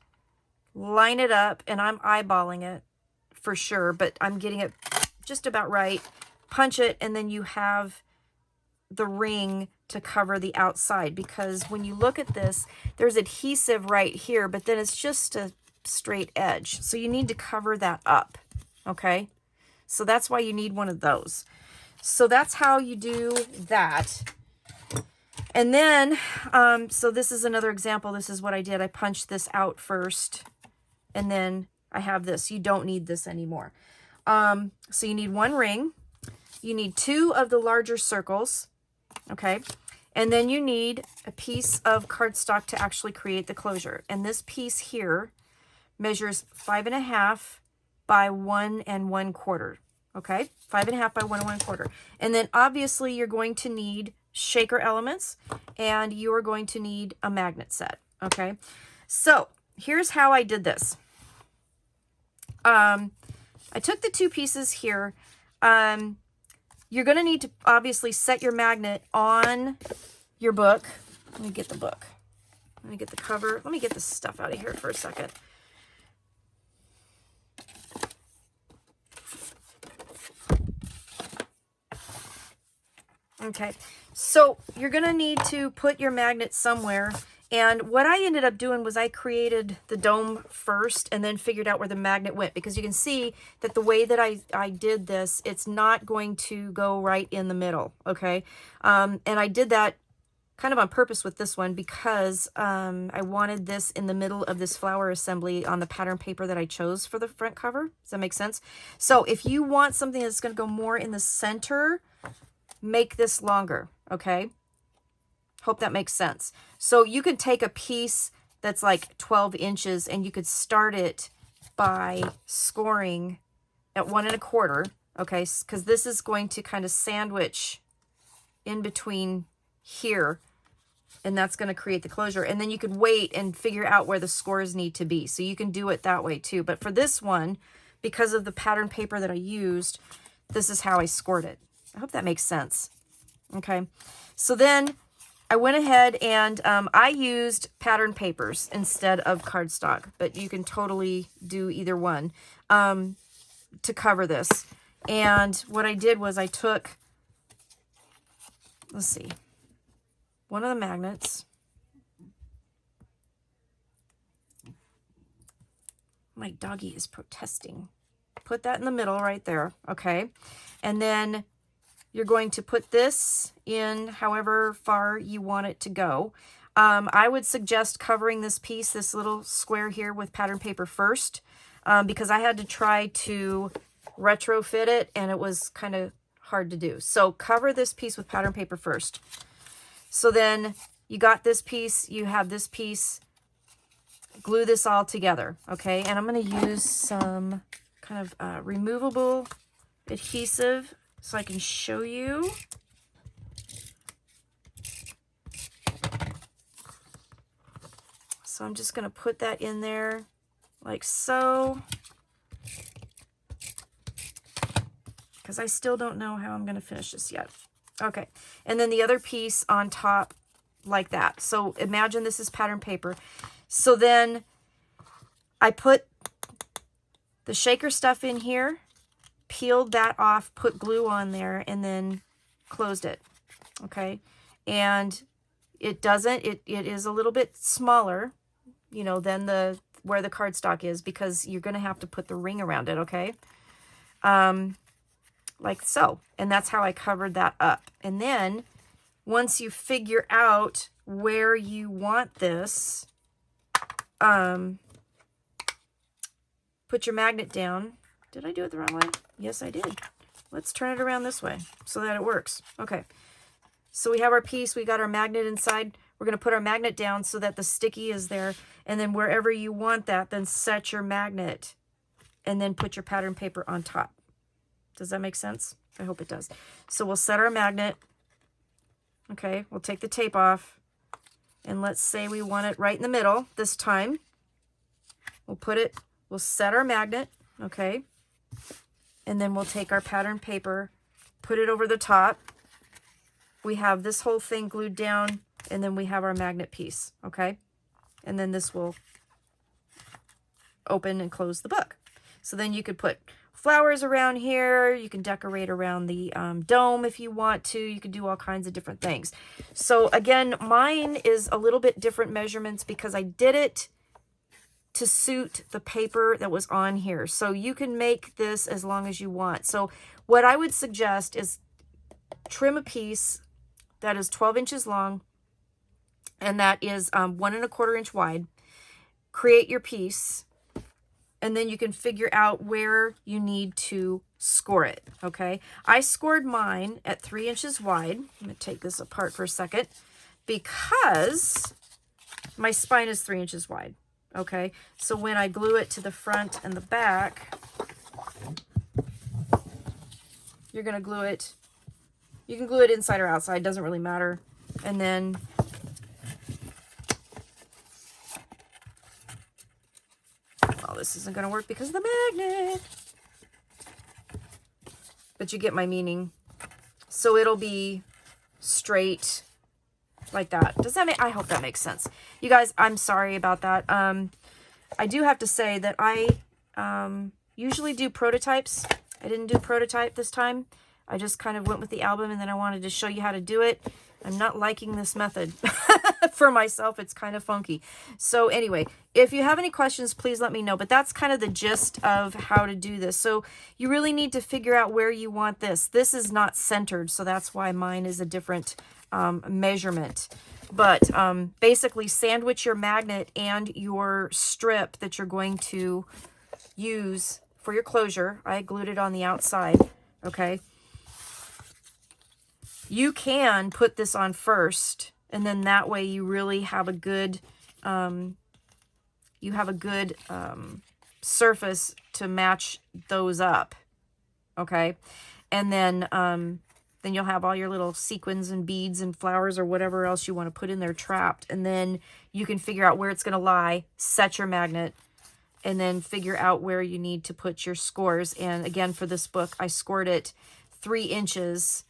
line it up, and I'm eyeballing it for sure, but I'm getting it just about right. Punch it, and then you have the ring to cover the outside, because when you look at this, there's adhesive right here, but then it's just a straight edge. So you need to cover that up, okay? So that's why you need one of those. So that's how you do that. And then, so this is another example. This is what I did. I punched this out first, and then I have this. You don't need this anymore. So you need 1 ring. You need 2 of the larger circles. Okay, and then you need a piece of cardstock to actually create the closure. And this piece here measures 5.5 by 1 1/4. Okay, 5.5 by 1 1/4. And then obviously you're going to need shaker elements, and you are going to need a magnet set. Okay, so here's how I did this. I took the 2 pieces here. You're going to need to obviously set your magnet on your book. Let me get the book. Let me get the cover. Let me get this stuff out of here for a second. Okay, so you're going to need to put your magnet somewhere. And what I ended up doing was I created the dome first and then figured out where the magnet went, because you can see that the way that I did this, it's not going to go right in the middle, okay? And I did that kind of on purpose with this one, because I wanted this in the middle of this flower assembly on the pattern paper that I chose for the front cover. Does that make sense? So if you want something that's going to go more in the center, make this longer, okay? Hope that makes sense. So you could take a piece that's like 12 inches and you could start it by scoring at 1 1/4, okay? Because this is going to kind of sandwich in between here, and that's going to create the closure. And then you could wait and figure out where the scores need to be. So you can do it that way too. But for this one, because of the pattern paper that I used, this is how I scored it. I hope that makes sense. Okay, so then I went ahead and I used pattern papers instead of cardstock, but you can totally do either one to cover this. And what I did was I took, let's see, one of the magnets. My doggy is protesting. Put that in the middle right there, okay? And then you're going to put this in however far you want it to go. I would suggest covering this piece, this little square here, with pattern paper first, because I had to try to retrofit it and it was kind of hard to do. So cover this piece with pattern paper first. So then you got this piece, you have this piece, glue this all together, okay? And I'm going to use some kind of removable adhesive so I can show you. So I'm just going to put that in there like so, because I still don't know how I'm going to finish this yet. Okay, and then the other piece on top like that. So imagine this is pattern paper. So then I put the shaker stuff in here, peeled that off, put glue on there, and then closed it. Okay. And it doesn't, it is a little bit smaller, you know, than where the cardstock is, because you're going to have to put the ring around it. Okay. Like so. And that's how I covered that up. And then once you figure out where you want this, put your magnet down. Did I do it the wrong way? Yes, I did. Let's turn it around this way so that it works. Okay. So we have our piece. We got our magnet inside. We're going to put our magnet down so that the sticky is there. And then wherever you want that, then set your magnet and then put your pattern paper on top. Does that make sense? I hope it does. So we'll set our magnet. Okay. We'll take the tape off. And let's say we want it right in the middle this time. We'll put it, we'll set our magnet. Okay. And then we'll take our pattern paper, put it over the top. We have this whole thing glued down, and then we have our magnet piece. Okay. And then this will open and close the book. So then you could put flowers around here. You can decorate around the dome if you want to. You can do all kinds of different things. So again, mine is a little bit different measurements because I did it to suit the paper that was on here. So you can make this as long as you want. So what I would suggest is trim a piece that is 12 inches long and that is 1 1/4 inch wide. Create your piece, and then you can figure out where you need to score it. Okay. I scored mine at 3 inches wide. I'm going to take this apart for a second because my spine is 3 inches wide. Okay. So when I glue it to the front and the back, you're going to glue it. You can glue it inside or outside. Doesn't really matter. And then this isn't going to work because of the magnet. But you get my meaning. So it'll be straight like that. Does that make, I hope that makes sense. You guys, I'm sorry about that. I do have to say that I usually do prototypes. I didn't do prototype this time. I just kind of went with the album, and then I wanted to show you how to do it. I'm not liking this method for myself. It's kind of funky. So anyway, if you have any questions, please let me know. But that's kind of the gist of how to do this. So you really need to figure out where you want this. This is not centered, so that's why mine is a different measurement. But basically sandwich your magnet and your strip that you're going to use for your closure. I glued it on the outside. Okay. You can put this on first, and then that way you really have a good, surface to match those up. Okay. And then you'll have all your little sequins and beads and flowers or whatever else you want to put in there trapped. And then you can figure out where it's going to lie, set your magnet, and then figure out where you need to put your scores. And again, for this book, I scored it 3 inches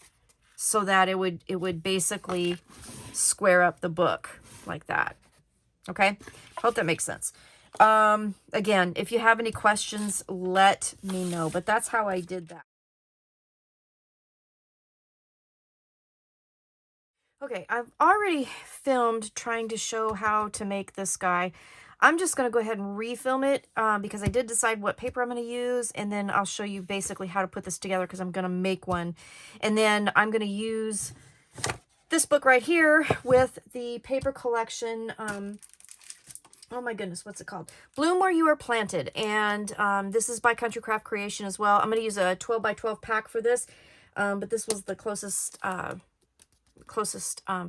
so that it would basically square up the book like that. Okay. Hope that makes sense. Again, if you have any questions, let me know, but that's how I did that. Okay, I've already filmed trying to show how to make this guy. I'm just going to go ahead and refilm it because I did decide what paper I'm going to use, and then I'll show you basically how to put this together because I'm going to make one. And then I'm going to use this book right here with the paper collection. Oh my goodness, what's it called? Bloom Where You Are Planted. And this is by Country Craft Creation as well. I'm going to use a 12 by 12 pack for this, but this was the closest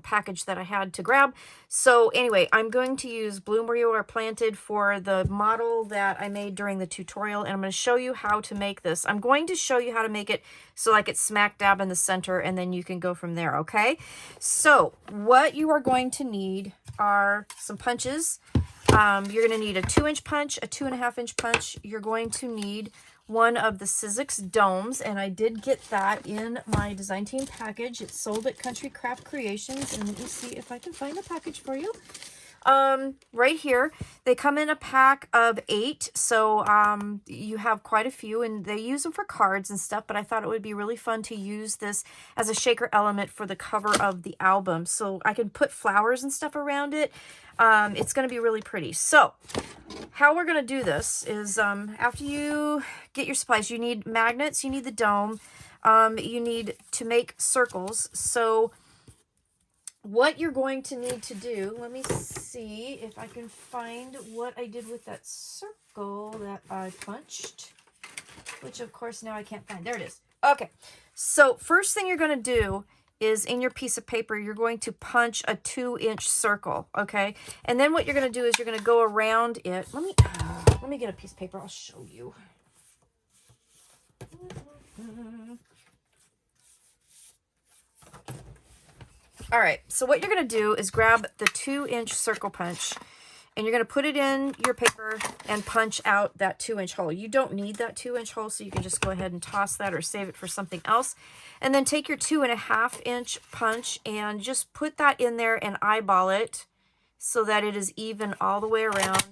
package that I had to grab. So anyway, I'm going to use Bloom Where You Are Planted for the model that I made during the tutorial, and I'm going to show you how to make this. I'm going to show you how to make it so like it's smack dab in the center, and then you can go from there. Okay, so what you are going to need are some punches. You're going to need a 2-inch punch, a 2.5-inch punch. You're going to need one of the Sizzix domes, and I did get that in my design team package. It's sold at Country Craft Creations, and let me see if I can find the package for you. right here. They come in a pack of 8, so you have quite a few, and they use them for cards and stuff, but I thought it would be really fun to use this as a shaker element for the cover of the album, so I can put flowers and stuff around it. It's going to be really pretty. So how we're going to do this is after you get your supplies, you need magnets, you need the dome, you need to make circles. So what you're going to need to do, let me see if I can find what I did with that circle that I punched, which of course now I can't find. There it is. Okay, so first thing you're going to do is in your piece of paper, you're going to punch a 2-inch circle, okay? And then what you're going to do is you're going to go around it. Let me get a piece of paper. I'll show you. All right, so what you're going to do is grab the 2-inch circle punch, and you're going to put it in your paper and punch out that 2-inch hole. You don't need that 2-inch hole, so you can just go ahead and toss that or save it for something else. And then take your 2.5-inch punch and just put that in there and eyeball it so that it is even all the way around,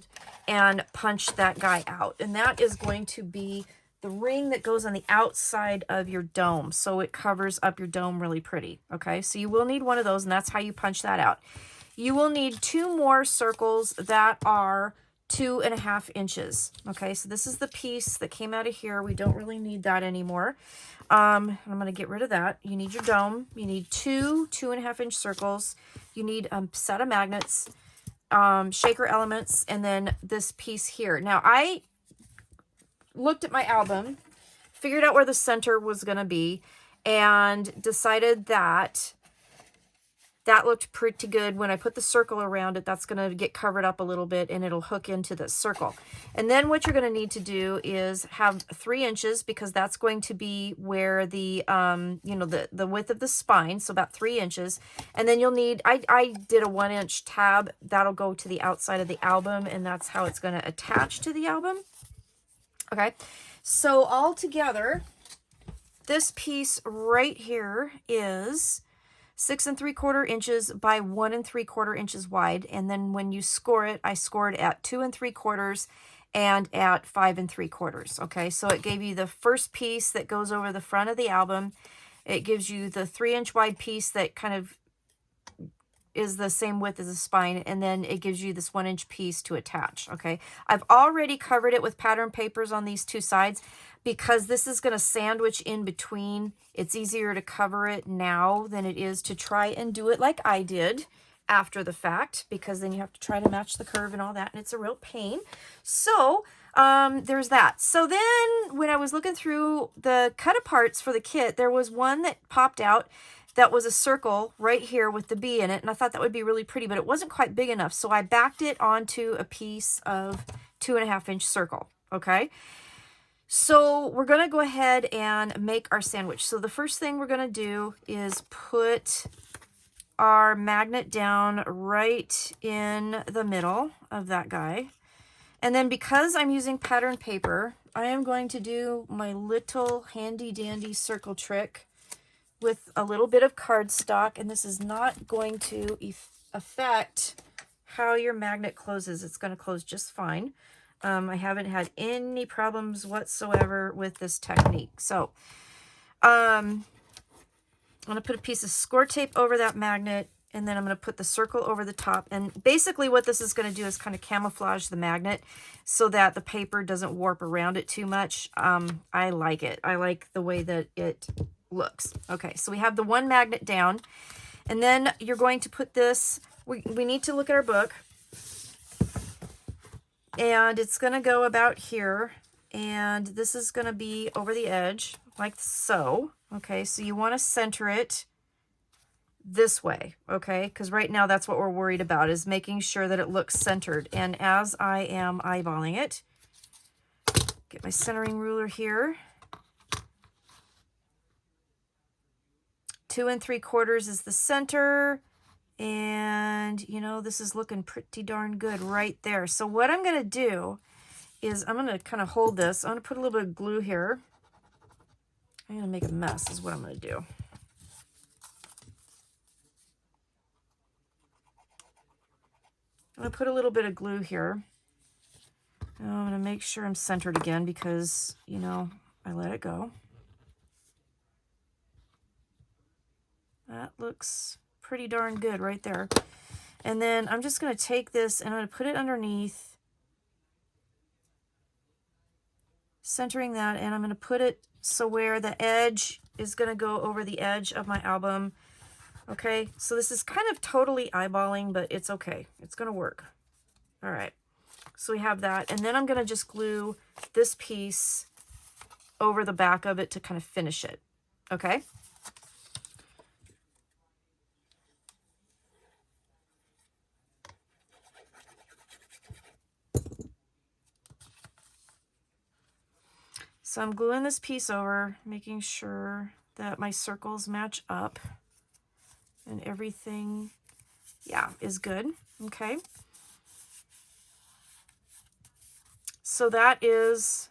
and punch that guy out. And that is going to be the ring that goes on the outside of your dome, so it covers up your dome really pretty. Okay, so you will need one of those, and that's how you punch that out. You will need 2 more circles that are 2.5 inches. Okay, so this is the piece that came out of here. We don't really need that anymore. I'm going to get rid of that. You need your dome. You need 2 2.5-inch circles. You need a set of magnets, shaker elements, and then this piece here. Now, I looked at my album, figured out where the center was going to be, and decided that that looked pretty good. When I put the circle around it, that's going to get covered up a little bit, and it'll hook into the circle. And then what you're going to need to do is have 3 inches, because that's going to be where the, you know, the width of the spine, so about 3 inches. And then you'll need, I did a 1-inch tab. That'll go to the outside of the album, and that's how it's going to attach to the album. Okay, so all together, this piece right here is 6 3/4 inches by 1 3/4 inches wide. And then when you score it, I scored at 2 3/4 and at 5 3/4. Okay, so it gave you the first piece that goes over the front of the album. It gives you the 3-inch wide piece that kind of is the same width as the spine, and then it gives you this 1-inch piece to attach. Okay, I've already covered it with pattern papers on these 2 sides, because this is going to sandwich in between. It's easier to cover it now than it is to try and do it like I did after the fact, because then you have to try to match the curve and all that, and it's a real pain. So there's that. So then when I was looking through the cut aparts for the kit, there was one that popped out that was a circle right here with the bee in it, and I thought that would be really pretty, but it wasn't quite big enough, so I backed it onto a piece of 2.5-inch circle. Okay, so we're going to go ahead and make our sandwich. So the first thing we're going to do is put our magnet down right in the middle of that guy, and then because I'm using pattern paper, I am going to do my little handy dandy circle trick with a little bit of cardstock, and this is not going to affect how your magnet closes. It's going to close just fine. I haven't had any problems whatsoever with this technique. So I'm going to put a piece of score tape over that magnet, and then I'm going to put the circle over the top. And basically what this is going to do is kind of camouflage the magnet so that the paper doesn't warp around it too much. I like it. I like the way that it looks. Okay, so we have the one magnet down, and then you're going to put this, we need to look at our book, and it's going to go about here, and this is going to be over the edge like so. Okay, so you want to center it this way, okay, because right now that's what we're worried about, is making sure that it looks centered. And as I am eyeballing it, get my centering ruler here. 2 3/4 is the center, and you know, this is looking pretty darn good right there. So what I'm going to do is I'm going to kind of hold this. I'm going to put a little bit of glue here. I'm going to make a mess is what I'm going to do. I'm going to put a little bit of glue here. And I'm going to make sure I'm centered again because, you know, I let it go. That looks pretty darn good right there. And then I'm just going to take this and I'm going to put it underneath, centering that, and I'm going to put it so where the edge is going to go over the edge of my album. Okay, so this is kind of totally eyeballing, but it's okay. It's going to work. All right, so we have that. And then I'm going to just glue this piece over the back of it to kind of finish it. Okay. So I'm gluing this piece over, making sure that my circles match up and everything, yeah, is good. Okay. So that is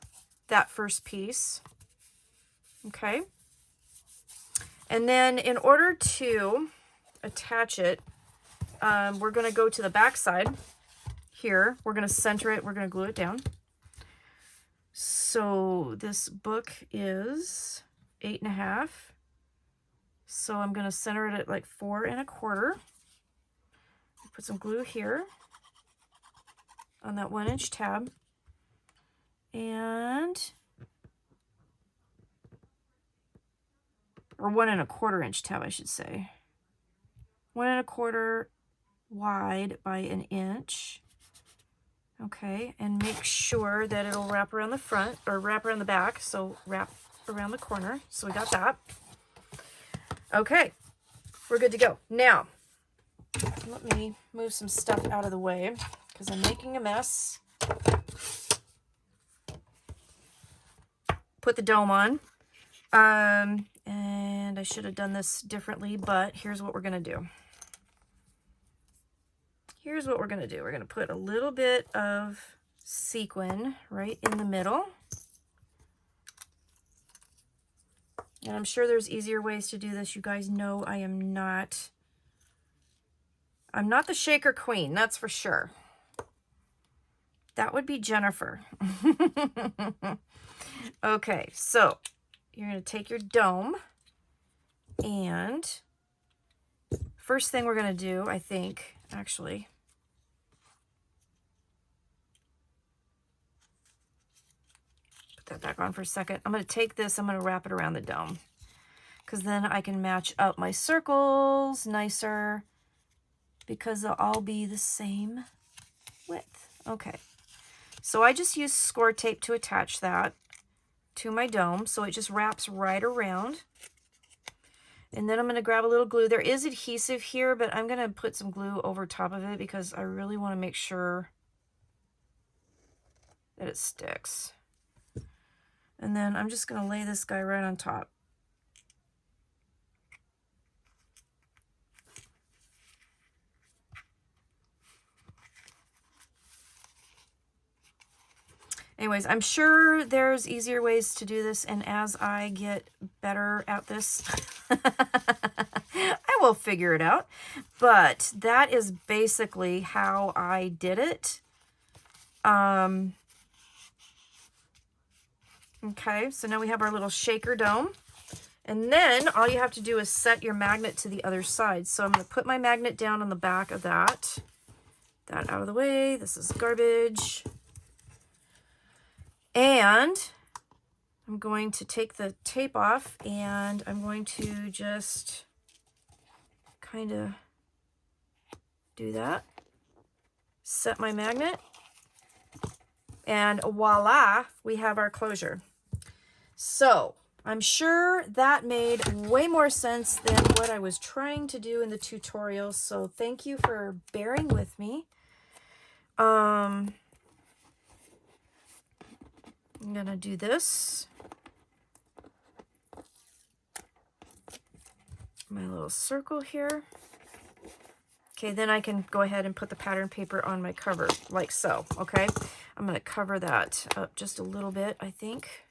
that first piece. Okay. And then in order to attach it, we're going to go to the back side here. We're going to center it. We're going to glue it down. So this book is 8.5. So I'm going to center it at like 4 1/4. Put some glue here on that 1-inch tab. And, or 1 1/4 inch tab, I should say. 1 1/4 wide by 1 inch. Okay, and make sure that it'll wrap around the front, or wrap around the back, so wrap around the corner. So we got that. Okay, we're good to go. Now, let me move some stuff out of the way, because I'm making a mess. Put the dome on. And I should have done this differently, but here's what we're going to do. Here's what we're going to do. We're going to put a little bit of sequin right in the middle. And I'm sure there's easier ways to do this. You guys know I'm not the shaker queen, that's for sure. That would be Jennifer. Okay, so you're going to take your dome, and first thing we're going to do, I think, actually, put that back on for a second. I'm going to take this, I'm going to wrap it around the dome, because then I can match up my circles nicer, because they'll all be the same width. Okay, so I just use score tape to attach that to my dome, so it just wraps right around. And then I'm going to grab a little glue. There is adhesive here, but I'm going to put some glue over top of it because I really want to make sure that it sticks. And then I'm just going to lay this guy right on top. Anyways, I'm sure there's easier ways to do this, and as I get better at this, I will figure it out. But that is basically how I did it. Okay, so now we have our little shaker dome. And then all you have to do is set your magnet to the other side. So I'm going to put my magnet down on the back of that. That out of the way. This is garbage. And I'm going to take the tape off, and I'm going to just kind of do that. Set my magnet. And voila, we have our closure. So I'm sure that made way more sense than what I was trying to do in the tutorial. So thank you for bearing with me. I'm going to do this. My little circle here. Okay, then I can go ahead and put the pattern paper on my cover, like so, okay? I'm going to cover that up just a little bit, I think.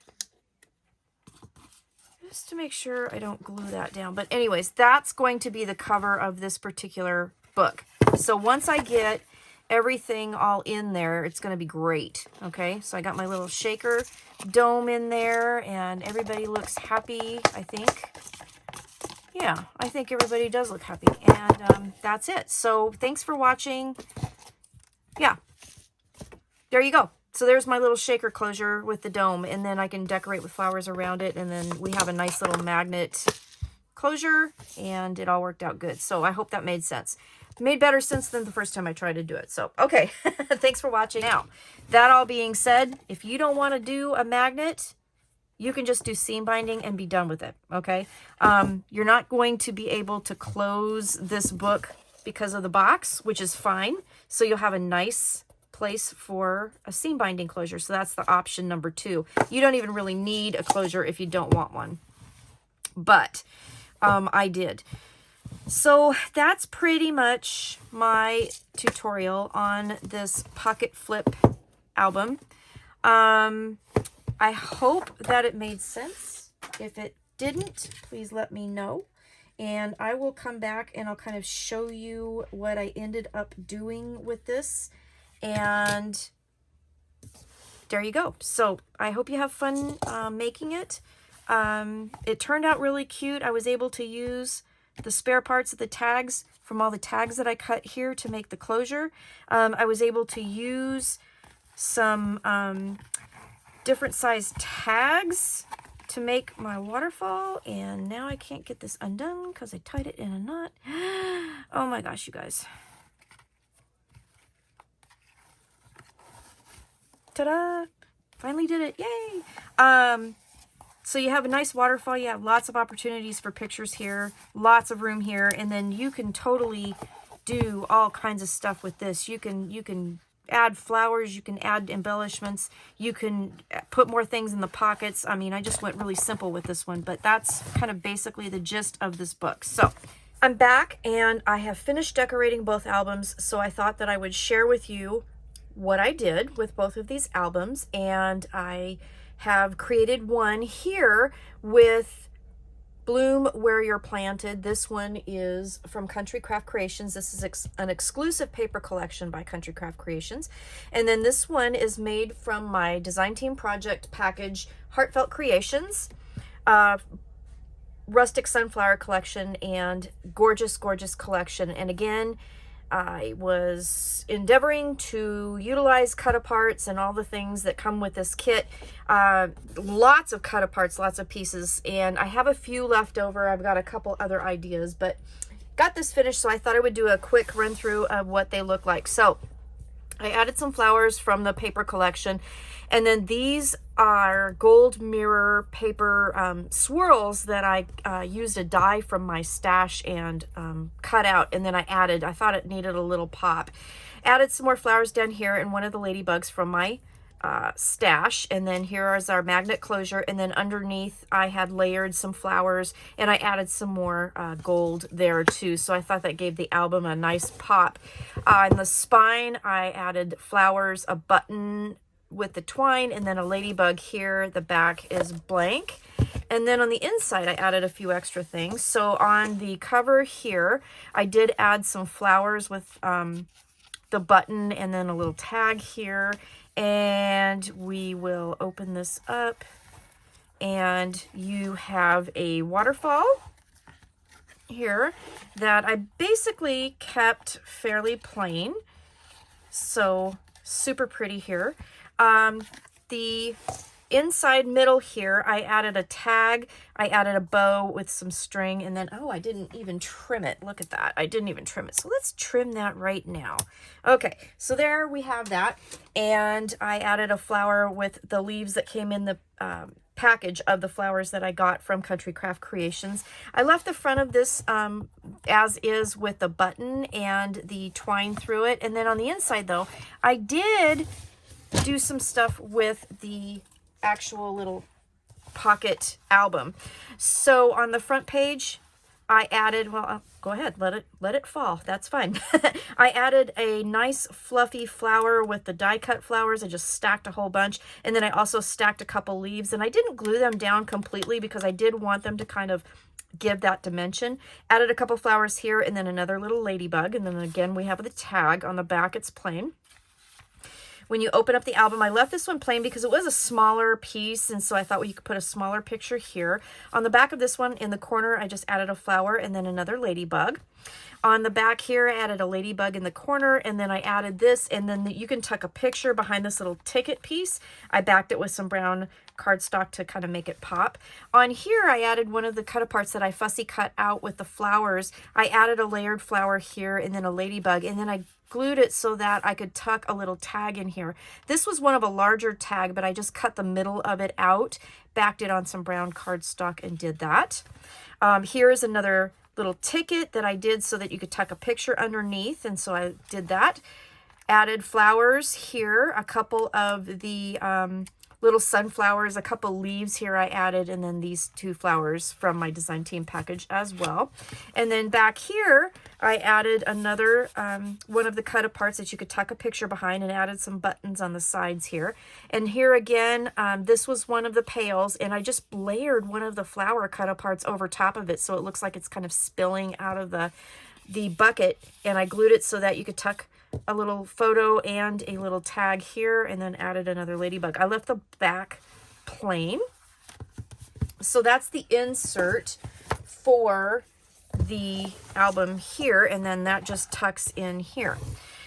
Just to make sure I don't glue that down. But anyways, that's going to be the cover of this particular book. So once I get everything all in there, it's going to be great. Okay, so I got my little shaker dome in there, and everybody looks happy, I think. Yeah, I think everybody does look happy. And that's it. So thanks for watching. Yeah, there you go. So there's my little shaker closure with the dome, and then I can decorate with flowers around it, and then we have a nice little magnet closure, and it all worked out good. So I hope that made sense. It made better sense than the first time I tried to do it. So, okay, thanks for watching. Now, that all being said, if you don't want to do a magnet, you can just do seam binding and be done with it, okay? You're not going to be able to close this book because of the box, which is fine. So you'll have a nice place for a seam binding closure. So that's the option number 2. You don't even really need a closure if you don't want one. But I did. So that's pretty much my tutorial on this pocket flip album. I hope that it made sense. If it didn't, please let me know. And I will come back and I'll kind of show you what I ended up doing with this. And there you go. So I hope you have fun making it. It turned out really cute. I was able to use the spare parts of the tags from all the tags that I cut here to make the closure. I was able to use some different size tags to make my waterfall, and now I can't get this undone because I tied it in a knot. Oh my gosh, you guys. Ta-da! Finally did it. Yay! So you have a nice waterfall. You have lots of opportunities for pictures here, lots of room here, and then you can totally do all kinds of stuff with this. You can add flowers, you can add embellishments, you can put more things in the pockets. I mean, I just went really simple with this one, but that's kind of basically the gist of this book. So I'm back and I have finished decorating both albums, so I thought that I would share with you what I did with both of these albums. And I have created one here with Bloom Where You're Planted. This one is from Country Craft Creations. This is an exclusive paper collection by Country Craft Creations. And then this one is made from my Design Team Project package, Heartfelt Creations, Rustic Sunflower Collection, and Gorgeous, Gorgeous Collection. And again, I was endeavoring to utilize cut-aparts and all the things that come with this kit. Lots of cut-aparts, lots of pieces, and I have a few left over. I've got a couple other ideas, but got this finished, so I thought I would do a quick run-through of what they look like. So I added some flowers from the paper collection, and then these are gold mirror paper swirls that I used a die from my stash and cut out, and then I thought it needed a little pop. Added some more flowers down here and one of the ladybugs from my stash, and then here is our magnet closure, and then underneath I had layered some flowers and I added some more gold there too, so I thought that gave the album a nice pop. In the spine I added flowers, a button with the twine, and then a ladybug here. The back is blank, and then on the inside I added a few extra things. So on the cover here I did add some flowers with the button and then a little tag here, and we will open this up and you have a waterfall here that I basically kept fairly plain, so super pretty here. The inside middle here, I added a tag, I added a bow with some string, and then, oh, I didn't even trim it. Look at that. I didn't even trim it. So let's trim that right now. Okay, so there we have that. And I added a flower with the leaves that came in the package of the flowers that I got from Country Craft Creations. I left the front of this as is with the button and the twine through it. And then on the inside though, I did do some stuff with the actual little pocket album. So on the front page I added, well, go ahead, let it fall, that's fine. I added a nice fluffy flower with the die cut flowers. I just stacked a whole bunch, and then I also stacked a couple leaves, and I didn't glue them down completely because I did want them to kind of give that dimension. Added a couple flowers here and then another little ladybug. And then again, we have the tag on the back. It's plain. When you open up the album, I left this one plain because it was a smaller piece, and so I thought, well, you could put a smaller picture here. On the back of this one, in the corner, I just added a flower and then another ladybug. On the back here, I added a ladybug in the corner, and then I added this, and then you can tuck a picture behind this little ticket piece. I backed it with some brown cardstock to kind of make it pop. On here, I added one of the cut-aparts that I fussy cut out with the flowers. I added a layered flower here, and then a ladybug, and then I glued it so that I could tuck a little tag in here. This was one of a larger tag, but I just cut the middle of it out, backed it on some brown cardstock, and did that. Here is another little ticket that I did so that you could tuck a picture underneath, and so I did that. Added flowers here, a couple of the little sunflowers, a couple leaves here I added, and then these two flowers from my design team package as well. And then back here, I added another one of the cut aparts that you could tuck a picture behind, and added some buttons on the sides here. And here again, this was one of the pails, and I just layered one of the flower cut aparts over top of it so it looks like it's kind of spilling out of the bucket, and I glued it so that you could tuck a little photo and a little tag here, and then added another ladybug. I left the back plain. So that's the insert for the album here, and then that just tucks in here.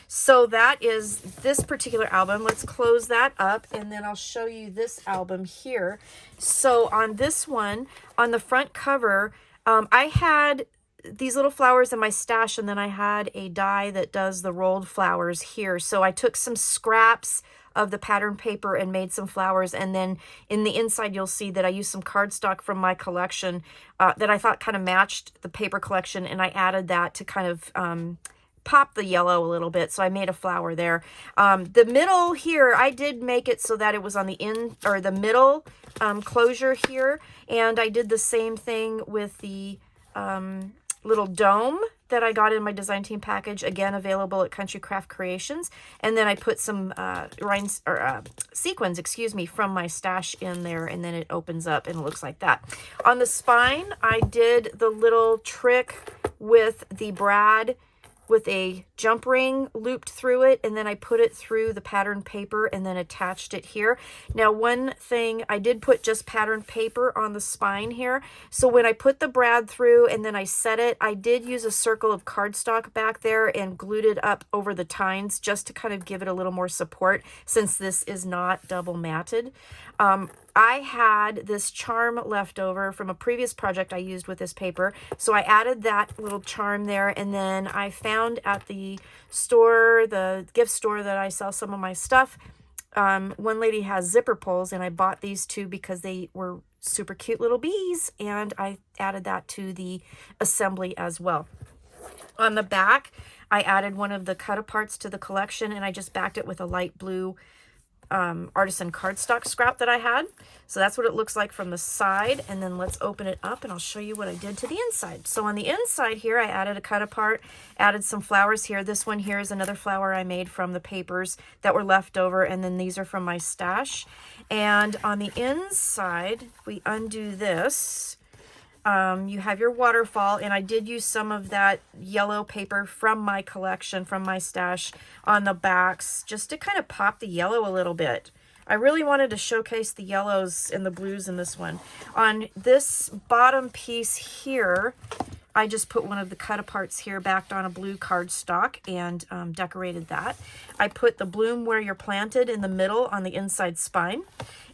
So that is this particular album. Let's close that up, and then I'll show you this album here. So on this one, on the front cover, I had these little flowers in my stash, and then I had a die that does the rolled flowers here. So I took some scraps of the pattern paper and made some flowers, and then in the inside you'll see that I used some cardstock from my collection that I thought kind of matched the paper collection, and I added that to kind of pop the yellow a little bit, so I made a flower there. The middle here, I did make it so that it was on the middle closure here, and I did the same thing with the little dome that I got in my design team package, again available at Country Craft Creations. And then I put some sequins, from my stash in there, and then it opens up and it looks like that. On the spine, I did the little trick with the brad with a jump ring looped through it, and then I put it through the pattern paper and then attached it here. Now, one thing, I did put just pattern paper on the spine here, so when I put the brad through and then I set it, I did use a circle of cardstock back there and glued it up over the tines just to kind of give it a little more support, since this is not double matted. I had this charm left over from a previous project I used with this paper, so I added that little charm there, and then I found at the store, the gift store that I sell some of my stuff, one lady has zipper pulls, and I bought these two because they were super cute little bees, and I added that to the assembly as well. On the back, I added one of the cut aparts to the collection, and I just backed it with a light blue artisan cardstock scrap that I had. So that's what it looks like from the side, and then let's open it up and I'll show you what I did to the inside. So on the inside here, I added a cut apart, added some flowers here. This one here is another flower I made from the papers that were left over, and then these are from my stash. And on the inside, we undo this. You have your waterfall, and I did use some of that yellow paper from my collection, from my stash, on the backs, just to kind of pop the yellow a little bit. I really wanted to showcase the yellows and the blues in this one. On this bottom piece here, I just put one of the cut aparts here backed on a blue cardstock and decorated that. I put the bloom where you're planted in the middle on the inside spine.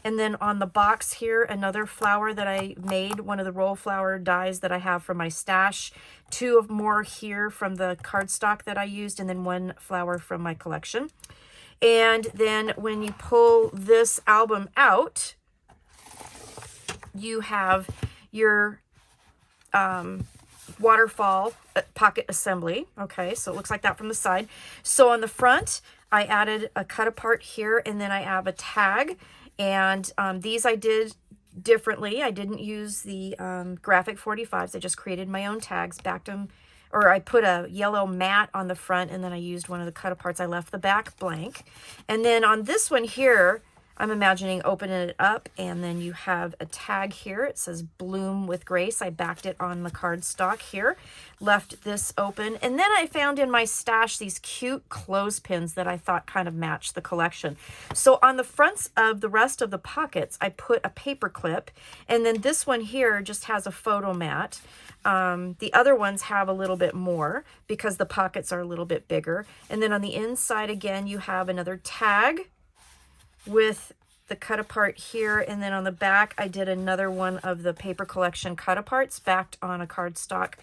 And then on the box here, another flower that I made, one of the roll flower dies that I have from my stash, two more here from the cardstock that I used, and then one flower from my collection. And then when you pull this album out, you have your waterfall pocket assembly. Okay, so it looks like that from the side. So on the front, I added a cut apart here, and then I have a tag. And these I did differently. I didn't use the graphic 45s. I just created my own tags, backed them, or I put a yellow mat on the front, and then I used one of the cut aparts. I left the back blank. And then on this one here, I'm imagining opening it up, and then you have a tag here. It says Bloom with Grace. I backed it on the cardstock here, left this open, and then I found in my stash these cute clothespins that I thought kind of matched the collection. So on the fronts of the rest of the pockets, I put a paper clip, and then this one here just has a photo mat. The other ones have a little bit more because the pockets are a little bit bigger. And then on the inside, again, you have another tag with the cut apart here, and then on the back I did another one of the paper collection cut aparts backed on a cardstock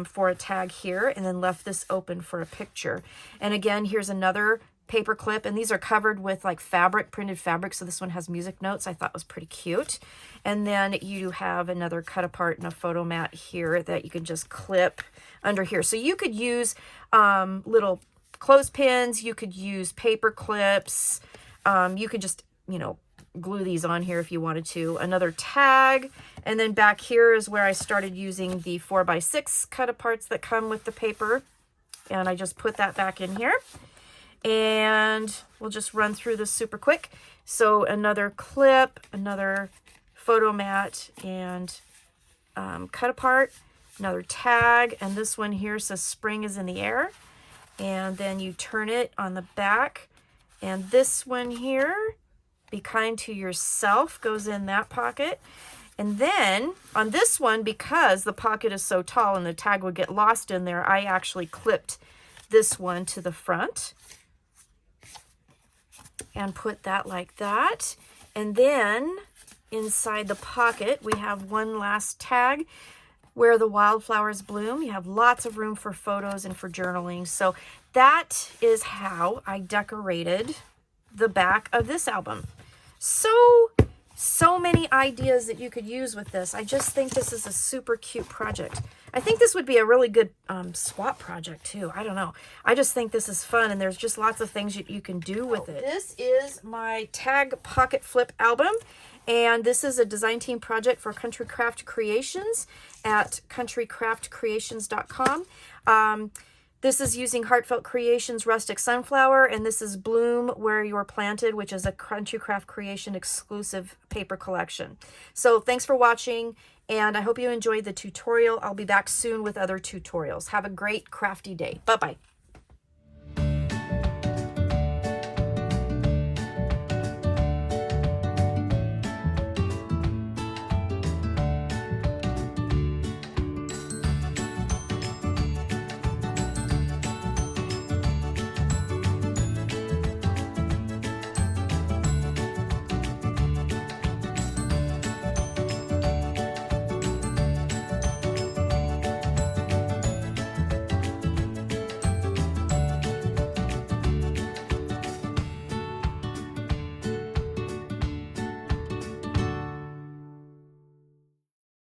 for a tag here, and then left this open for a picture. And again, here's another paper clip, and these are covered with like fabric, printed fabric, so this one has music notes. I thought was pretty cute. And then you have another cut apart and a photo mat here that you can just clip under here. So you could use little clothespins, you could use paper clips, you could just, you know, glue these on here if you wanted to. Another tag, and then back here is where I started using the 4x6 cut aparts that come with the paper, and I just put that back in here. And we'll just run through this super quick. So another clip, another photo mat, and cut apart, another tag, and this one here says Spring is in the Air. And then you turn it on the back, and this one here, Be Kind to Yourself, goes in that pocket. And then on this one, because the pocket is so tall and the tag would get lost in there, I actually clipped this one to the front and put that like that. And then inside the pocket, we have one last tag, Where the Wildflowers Bloom. You have lots of room for photos and for journaling. So that is how I decorated the back of this album. So many ideas that you could use with this. I just think this is a super cute project. I think this would be a really good swap project too. I don't know. I just think this is fun, and there's just lots of things you can do with it. This is my tag pocket flip album, and this is a design team project for Country Craft Creations at countrycraftcreations.com. This is using Heartfelt Creations Rustic Sunflower, and this is Bloom Where You're Planted, which is a Country Craft Creation exclusive paper collection. So thanks for watching, and I hope you enjoyed the tutorial. I'll be back soon with other tutorials. Have a great crafty day. Bye-bye.